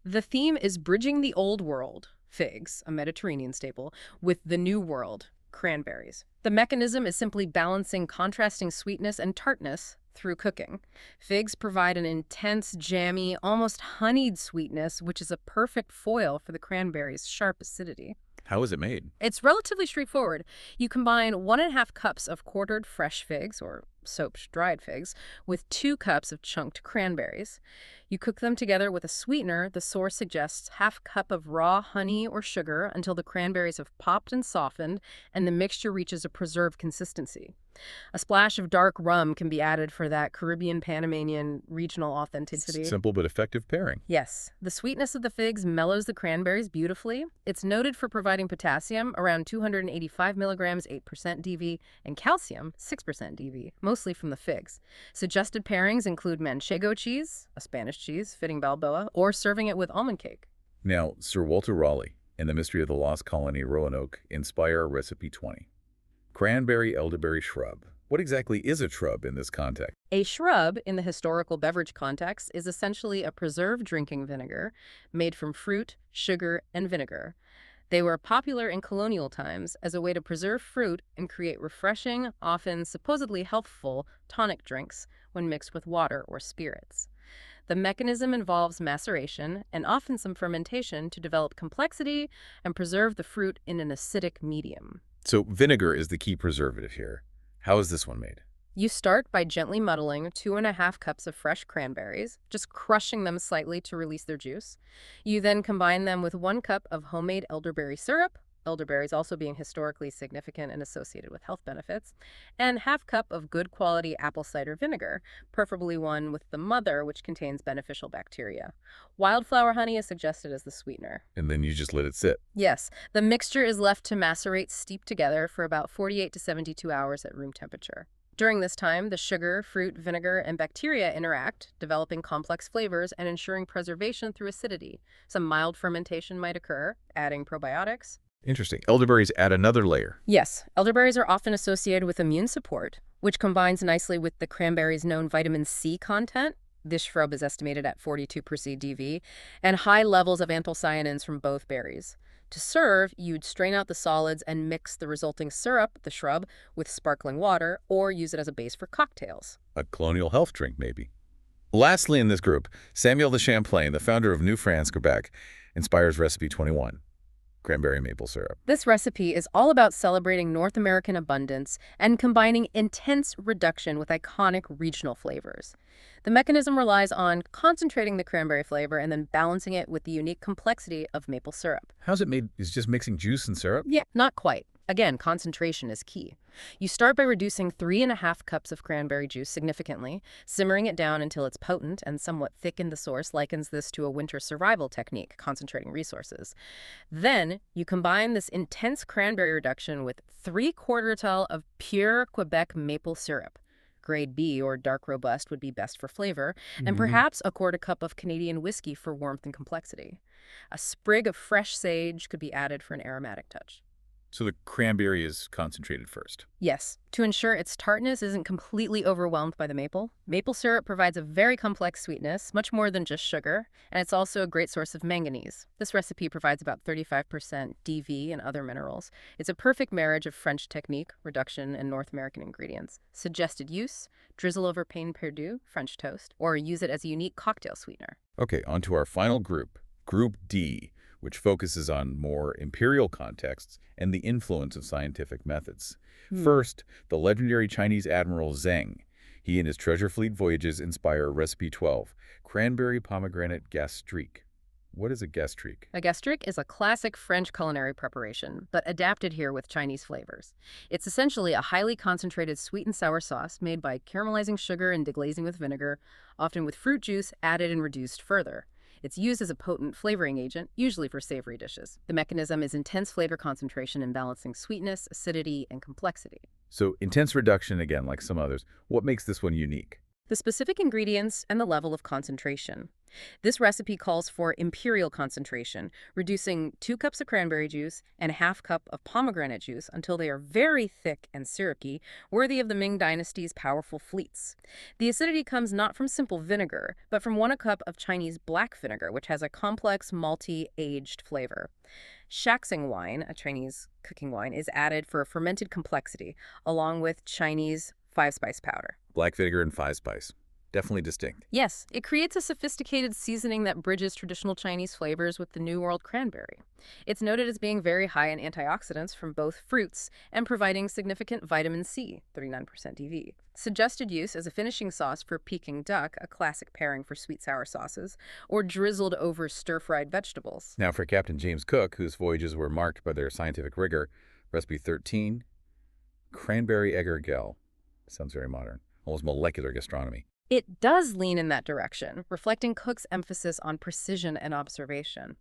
The theme is bridging the old world, figs, a Mediterranean staple, with the new world, cranberries. The mechanism is simply balancing contrasting sweetness and tartness through cooking. Figs provide an intense, jammy, almost honeyed sweetness, which is a perfect foil for the cranberry's sharp acidity.
How is it made?
It's relatively straightforward. You combine 1.5 cups of quartered fresh figs, or soaked dried figs, with 2 cups of chunked cranberries. You cook them together with a sweetener. The source suggests 1/2 cup of raw honey or sugar until the cranberries have popped and softened and the mixture reaches a preserved consistency. A splash of dark rum can be added for that Caribbean Panamanian regional authenticity.
Simple but effective pairing.
Yes, the sweetness of the figs mellows the cranberries beautifully. It's noted for providing potassium, around 285 milligrams, 8% DV, and calcium, 6% DV, mostly from the figs. Suggested pairings include manchego cheese, a Spanish cheese, fitting Balboa, or serving it with almond cake.
Now, Sir Walter Raleigh and the Mystery of the Lost Colony Roanoke inspire recipe 20. Cranberry elderberry shrub. What exactly is a shrub in this context?
A shrub, in the historical beverage context, is essentially a preserved drinking vinegar made from fruit, sugar, and vinegar. They were popular in colonial times as a way to preserve fruit and create refreshing, often supposedly healthful, tonic drinks when mixed with water or spirits. The mechanism involves maceration and often some fermentation to develop complexity and preserve the fruit in an acidic medium.
So vinegar is the key preservative here. How is this one made?
You start by gently muddling 2.5 cups of fresh cranberries, just crushing them slightly to release their juice. You then combine them with 1 cup of homemade elderberry syrup, elderberries also being historically significant and associated with health benefits, and 1/2 cup of good quality apple cider vinegar, preferably one with the mother, which contains beneficial bacteria. Wildflower honey is suggested as the sweetener.
And then you just let it sit.
Yes, the mixture is left to macerate steeped together for about 48 to 72 hours at room temperature. During this time, the sugar, fruit, vinegar, and bacteria interact, developing complex flavors and ensuring preservation through acidity. Some mild fermentation might occur, adding probiotics.
Interesting. Elderberries add another layer.
Yes, elderberries are often associated with immune support, which combines nicely with the cranberry's known vitamin C content. This shrub is estimated at 42% DV, and high levels of anthocyanins from both berries. To serve, you'd strain out the solids and mix the resulting syrup, the shrub, with sparkling water, or use it as a base for cocktails.
A colonial health drink, maybe. Lastly in this group, Samuel de Champlain, the founder of New France, Quebec, inspires recipe 21, cranberry maple syrup.
This recipe is all about celebrating North American abundance and combining intense reduction with iconic regional flavors. The mechanism relies on concentrating the cranberry flavor and then balancing it with the unique complexity of maple syrup.
How's it made? Is just mixing juice and syrup?
Yeah, not quite. Again, concentration is key. You start by reducing 3.5 cups of cranberry juice significantly, simmering it down until it's potent and somewhat thickened. The source likens this to a winter survival technique, concentrating resources. Then, you combine this intense cranberry reduction with 3/4 of pure Quebec maple syrup. Grade B or dark robust would be best for flavor, and perhaps 1/4 cup of Canadian whiskey for warmth and complexity. A sprig of fresh sage could be added for an aromatic touch.
So the cranberry is concentrated first.
Yes, to ensure its tartness isn't completely overwhelmed by the maple. Maple syrup provides a very complex sweetness, much more than just sugar, and it's also a great source of manganese. This recipe provides about 35% DV and other minerals. It's a perfect marriage of French technique, reduction, and North American ingredients. Suggested use: drizzle over pain perdu, French toast, or use it as a unique cocktail sweetener.
Okay, on to our final group, Group D, which focuses on more imperial contexts and the influence of scientific methods. First, the legendary Chinese Admiral Zheng. He and his treasure fleet voyages inspire Recipe 12, cranberry pomegranate gastrique. What is a gastrique?
A gastrique is a classic French culinary preparation, but adapted here with Chinese flavors. It's essentially a highly concentrated sweet and sour sauce made by caramelizing sugar and deglazing with vinegar, often with fruit juice added and reduced further. It's used as a potent flavoring agent, usually for savory dishes. The mechanism is intense flavor concentration in balancing sweetness, acidity, and complexity.
So intense reduction again, like some others. What makes this one unique?
The specific ingredients and the level of concentration. This recipe calls for imperial concentration, reducing 2 cups of cranberry juice and 1/2 cup of pomegranate juice until they are very thick and syrupy, worthy of the Ming Dynasty's powerful fleets. The acidity comes not from simple vinegar, but from 1 cup of Chinese black vinegar, which has a complex, malty, aged flavor. Shaxing wine, a Chinese cooking wine, is added for a fermented complexity, along with Chinese 5-spice powder.
Black vinegar and 5-spice. Definitely distinct.
Yes, it creates a sophisticated seasoning that bridges traditional Chinese flavors with the New World cranberry. It's noted as being very high in antioxidants from both fruits and providing significant vitamin C, 39% DV. Suggested use as a finishing sauce for Peking duck, a classic pairing for sweet-sour sauces, or drizzled over stir-fried vegetables.
Now for Captain James Cook, whose voyages were marked by their scientific rigor, Recipe 13, cranberry agar-gel. Sounds very modern. Almost molecular gastronomy.
It does lean in that direction, reflecting Cook's emphasis on precision and observation.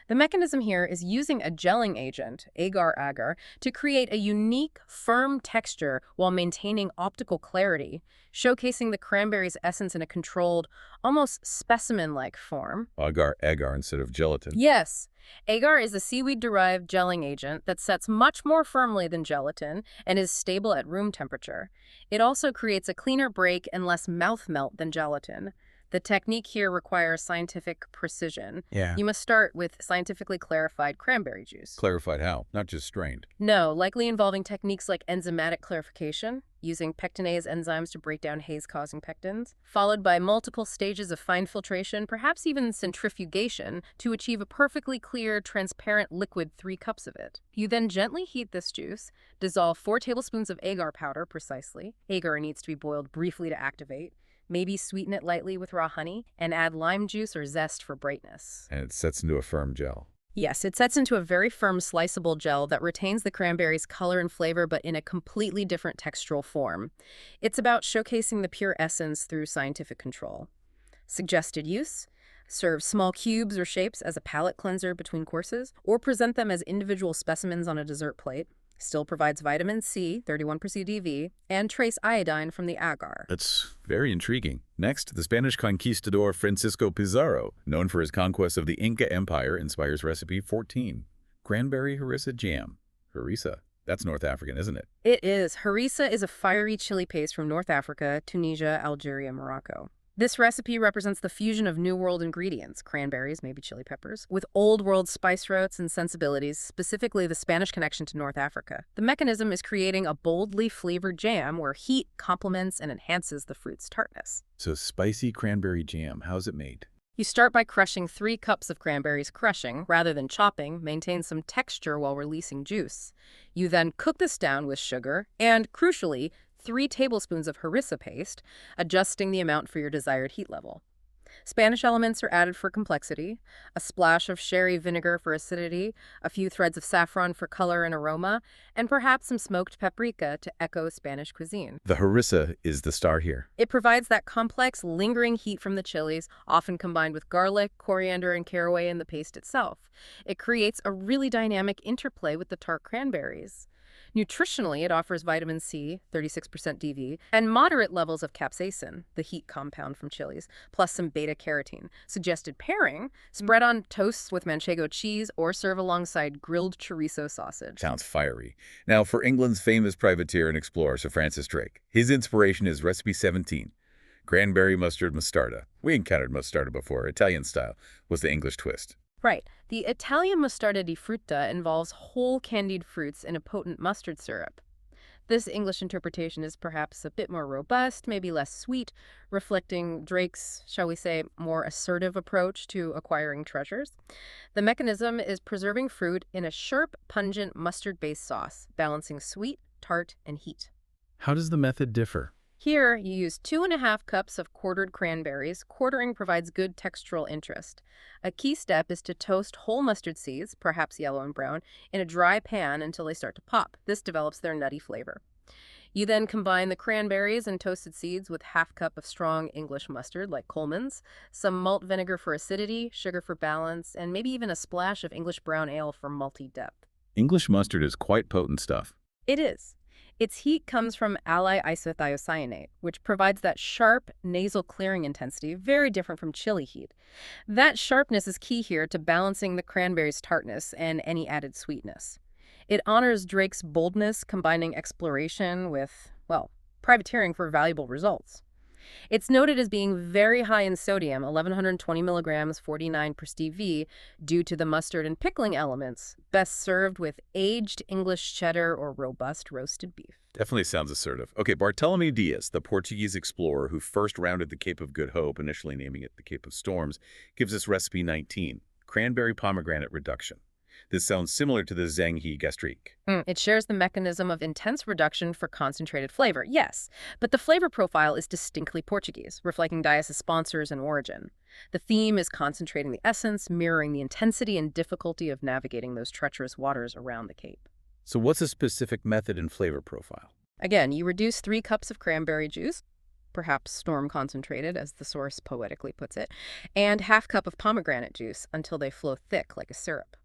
The mechanism here is using a gelling agent, agar-agar, to create a unique, firm texture while maintaining optical clarity, showcasing the cranberry's essence in a controlled, almost specimen-like form.
Agar-agar instead of gelatin.
Yes. Agar is a seaweed-derived gelling agent that sets much more firmly than gelatin and is stable at room temperature. It also creates a cleaner break and less mouth melt than gelatin. The technique here requires scientific precision.
Yeah.
You must start with scientifically clarified cranberry juice.
Clarified how? Not just strained.
No, likely involving techniques like enzymatic clarification, using pectinase enzymes to break down haze-causing pectins, followed by multiple stages of fine filtration, perhaps even centrifugation, to achieve a perfectly clear, transparent liquid, 3 cups of it. You then gently heat this juice, dissolve 4 tablespoons of agar powder precisely. Agar needs to be boiled briefly to activate. Maybe sweeten it lightly with raw honey, and add lime juice or zest for brightness.
And it sets into a firm gel.
Yes, it sets into a very firm, sliceable gel that retains the cranberry's color and flavor, but in a completely different textural form. It's about showcasing the pure essence through scientific control. Suggested use: serve small cubes or shapes as a palate cleanser between courses, or present them as individual specimens on a dessert plate. Still provides vitamin C, 31% DV, and trace iodine from the agar.
That's very intriguing. Next, the Spanish conquistador Francisco Pizarro, known for his conquest of the Inca Empire, inspires recipe 14. Cranberry harissa jam. Harissa. That's North African, isn't it?
It is. Harissa is a fiery chili paste from North Africa, Tunisia, Algeria, Morocco. This recipe represents the fusion of New World ingredients, cranberries, maybe chili peppers, with Old World spice notes and sensibilities, specifically the Spanish connection to North Africa. The mechanism is creating a boldly flavored jam where heat complements and enhances the fruit's tartness.
So spicy cranberry jam, how's it made?
You start by crushing 3 cups of cranberries. Crushing, rather than chopping, maintains some texture while releasing juice. You then cook this down with sugar and, crucially, 3 tablespoons of harissa paste, adjusting the amount for your desired heat level. Spanish elements are added for complexity, a splash of sherry vinegar for acidity, a few threads of saffron for color and aroma, and perhaps some smoked paprika to echo Spanish cuisine.
The harissa is the star here.
It provides that complex, lingering heat from the chilies, often combined with garlic, coriander, and caraway in the paste itself. It creates a really dynamic interplay with the tart cranberries. Nutritionally, it offers vitamin C, 36% DV, and moderate levels of capsaicin, the heat compound from chilies, plus some beta-carotene. Suggested pairing, spread on toasts with manchego cheese or serve alongside grilled chorizo sausage.
Sounds fiery. Now, for England's famous privateer and explorer, Sir Francis Drake, his inspiration is recipe 17. Cranberry mustard mostarda. We encountered mostarda before. Italian style was the English twist.
Right. The Italian mostarda di frutta involves whole candied fruits in a potent mustard syrup. This English interpretation is perhaps a bit more robust, maybe less sweet, reflecting Drake's, shall we say, more assertive approach to acquiring treasures. The mechanism is preserving fruit in a sharp, pungent mustard-based sauce, balancing sweet, tart, and heat.
How does the method differ?
Here, you use 2½ cups of quartered cranberries. Quartering provides good textural interest. A key step is to toast whole mustard seeds, perhaps yellow and brown, in a dry pan until they start to pop. This develops their nutty flavor. You then combine the cranberries and toasted seeds with ½ cup of strong English mustard, like Coleman's, some malt vinegar for acidity, sugar for balance, and maybe even a splash of English brown ale for malty depth.
English mustard is quite potent stuff.
It is. Its heat comes from allyl isothiocyanate, which provides that sharp, nasal clearing intensity, very different from chili heat. That sharpness is key here to balancing the cranberry's tartness and any added sweetness. It honors Drake's boldness, combining exploration with, well, privateering for valuable results. It's noted as being very high in sodium, 1,120 milligrams, 49% DV, due to the mustard and pickling elements, best served with aged English cheddar or robust roasted beef.
Definitely sounds assertive. Okay, Bartolomé Diaz, the Portuguese explorer who first rounded the Cape of Good Hope, initially naming it the Cape of Storms, gives us recipe 19, cranberry pomegranate reduction. This sounds similar to the Zhanghe gastrique.
It shares the mechanism of intense reduction for concentrated flavor, yes, but the flavor profile is distinctly Portuguese, reflecting Diaz's sponsors and origin. The theme is concentrating the essence, mirroring the intensity and difficulty of navigating those treacherous waters around the Cape.
So what's a specific method and flavor profile?
Again, you reduce 3 cups of cranberry juice, perhaps storm concentrated, as the source poetically puts it, and ½ cup of pomegranate juice until they flow thick like a syrup.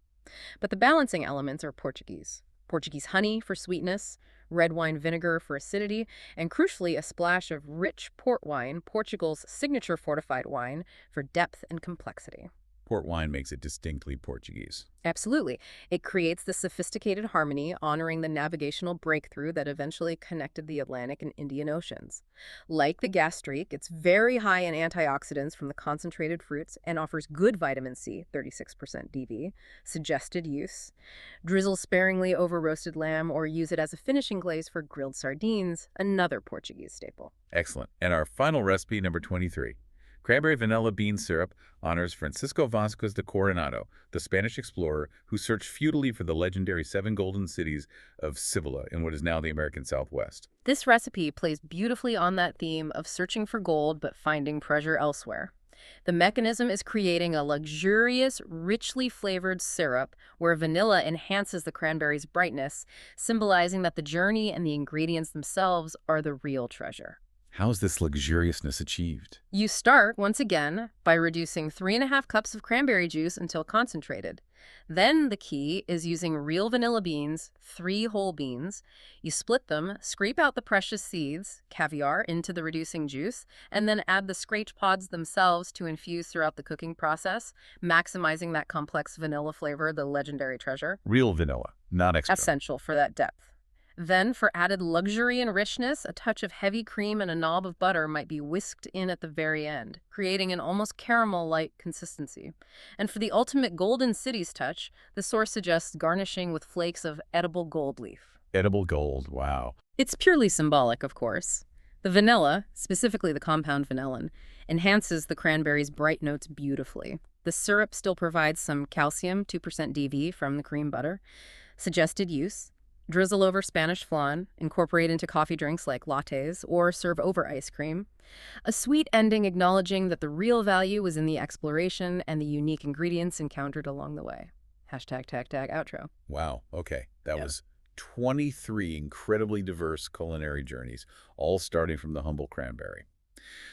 But the balancing elements are Portuguese. Portuguese honey for sweetness, red wine vinegar for acidity, and crucially a splash of rich port wine, Portugal's signature fortified wine, for depth and complexity.
Port wine makes it distinctly Portuguese.
Absolutely. It creates the sophisticated harmony, honoring the navigational breakthrough that eventually connected the Atlantic and Indian Oceans. Like the gastrique, it's very high in antioxidants from the concentrated fruits and offers good vitamin C, 36% DV, suggested use. Drizzle sparingly over roasted lamb or use it as a finishing glaze for grilled sardines, another Portuguese staple.
Excellent. And our final recipe, number 23. Cranberry vanilla bean syrup honors Francisco Vázquez de Coronado, the Spanish explorer who searched futilely for the legendary 7 golden cities of Civilla in what is now the American Southwest.
This recipe plays beautifully on that theme of searching for gold but finding treasure elsewhere. The mechanism is creating a luxurious, richly flavored syrup where vanilla enhances the cranberry's brightness, symbolizing that the journey and the ingredients themselves are the real treasure.
How's this luxuriousness achieved?
You start, once again, by reducing 3.5 cups of cranberry juice until concentrated. Then the key is using real vanilla beans, 3 whole beans. You split them, scrape out the precious seeds, caviar, into the reducing juice, and then add the scraped pods themselves to infuse throughout the cooking process, maximizing that complex vanilla flavor, the legendary treasure.
Real vanilla, not extra.
Essential for that depth. Then, for added luxury and richness, a touch of heavy cream and a knob of butter might be whisked in at the very end, creating an almost caramel-like consistency. And for the ultimate golden cities touch, the source suggests garnishing with flakes of edible gold leaf.
Edible gold, wow.
It's purely symbolic, of course. The vanilla, specifically the compound vanillin, enhances the cranberry's bright notes beautifully. The syrup still provides some calcium, 2% DV from the cream butter. Suggested use: drizzle over Spanish flan, incorporate into coffee drinks like lattes, or serve over ice cream. A sweet ending acknowledging that the real value was in the exploration and the unique ingredients encountered along the way. Hashtag tag tag outro.
Wow, okay. That
Yep.
was 23 incredibly diverse culinary journeys, all starting from the humble cranberry.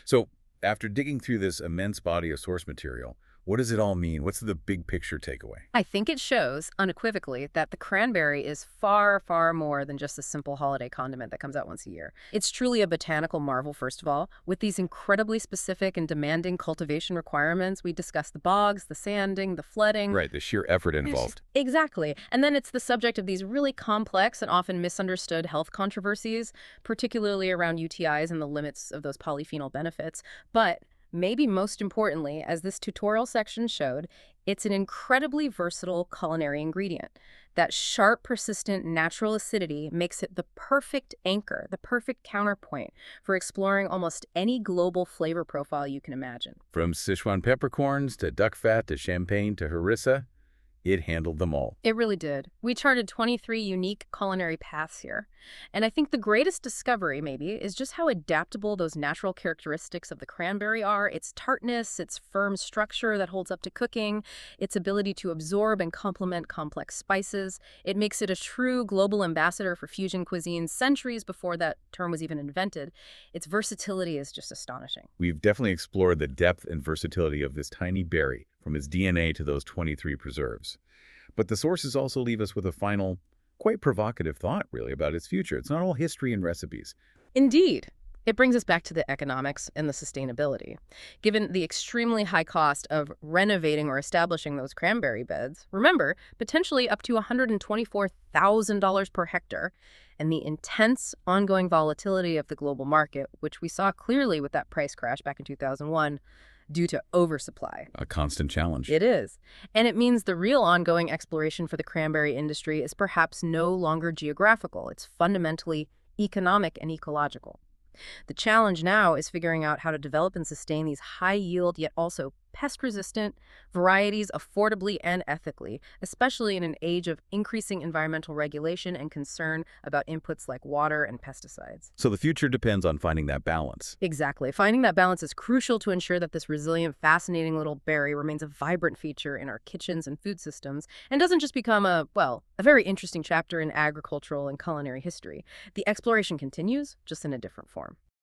So, after digging through this immense body of source material, what does it all mean? What's the big picture takeaway?
I think it shows, unequivocally, that the cranberry is far, far more than just a simple holiday condiment that comes out once a year. It's truly a botanical marvel, first of all, with these incredibly specific and demanding cultivation requirements. We discussed the bogs, the sanding, the flooding.
Right, the sheer effort
It's
involved.
Exactly. And then it's the subject of these really complex and often misunderstood health controversies, particularly around UTIs and the limits of those polyphenol benefits. But maybe most importantly, as this tutorial section showed, it's an incredibly versatile culinary ingredient. That sharp, persistent, natural acidity makes it the perfect anchor, the perfect counterpoint for exploring almost any global flavor profile you can imagine.
From Sichuan peppercorns to duck fat to champagne to harissa, it handled them all.
It really did. We charted 23 unique culinary paths here. And I think the greatest discovery, maybe, is just how adaptable those natural characteristics of the cranberry are. Its tartness, its firm structure that holds up to cooking, its ability to absorb and complement complex spices. It makes it a true global ambassador for fusion cuisine centuries before that term was even invented. Its versatility is just astonishing.
We've definitely explored the depth and versatility of this tiny berry, from its DNA to those 23 preserves. But the sources also leave us with a final, quite provocative thought, really, about its future. It's not all history and recipes.
Indeed. It brings us back to the economics and the sustainability. Given the extremely high cost of renovating or establishing those cranberry beds, remember, potentially up to $124,000 per hectare, and the intense ongoing volatility of the global market, which we saw clearly with that price crash back in 2001, due to oversupply.
A constant challenge.
It is. And it means the real ongoing exploration for the cranberry industry is perhaps no longer geographical. It's fundamentally economic and ecological. The challenge now is figuring out how to develop and sustain these high-yield yet also pest-resistant varieties affordably and ethically, especially in an age of increasing environmental regulation and concern about inputs like water and pesticides.
So the future depends on finding that balance.
Exactly. Finding that balance is crucial to ensure that this resilient, fascinating little berry remains a vibrant feature in our kitchens and food systems and doesn't just become a very interesting chapter in agricultural and culinary history. The exploration continues, just in a different form.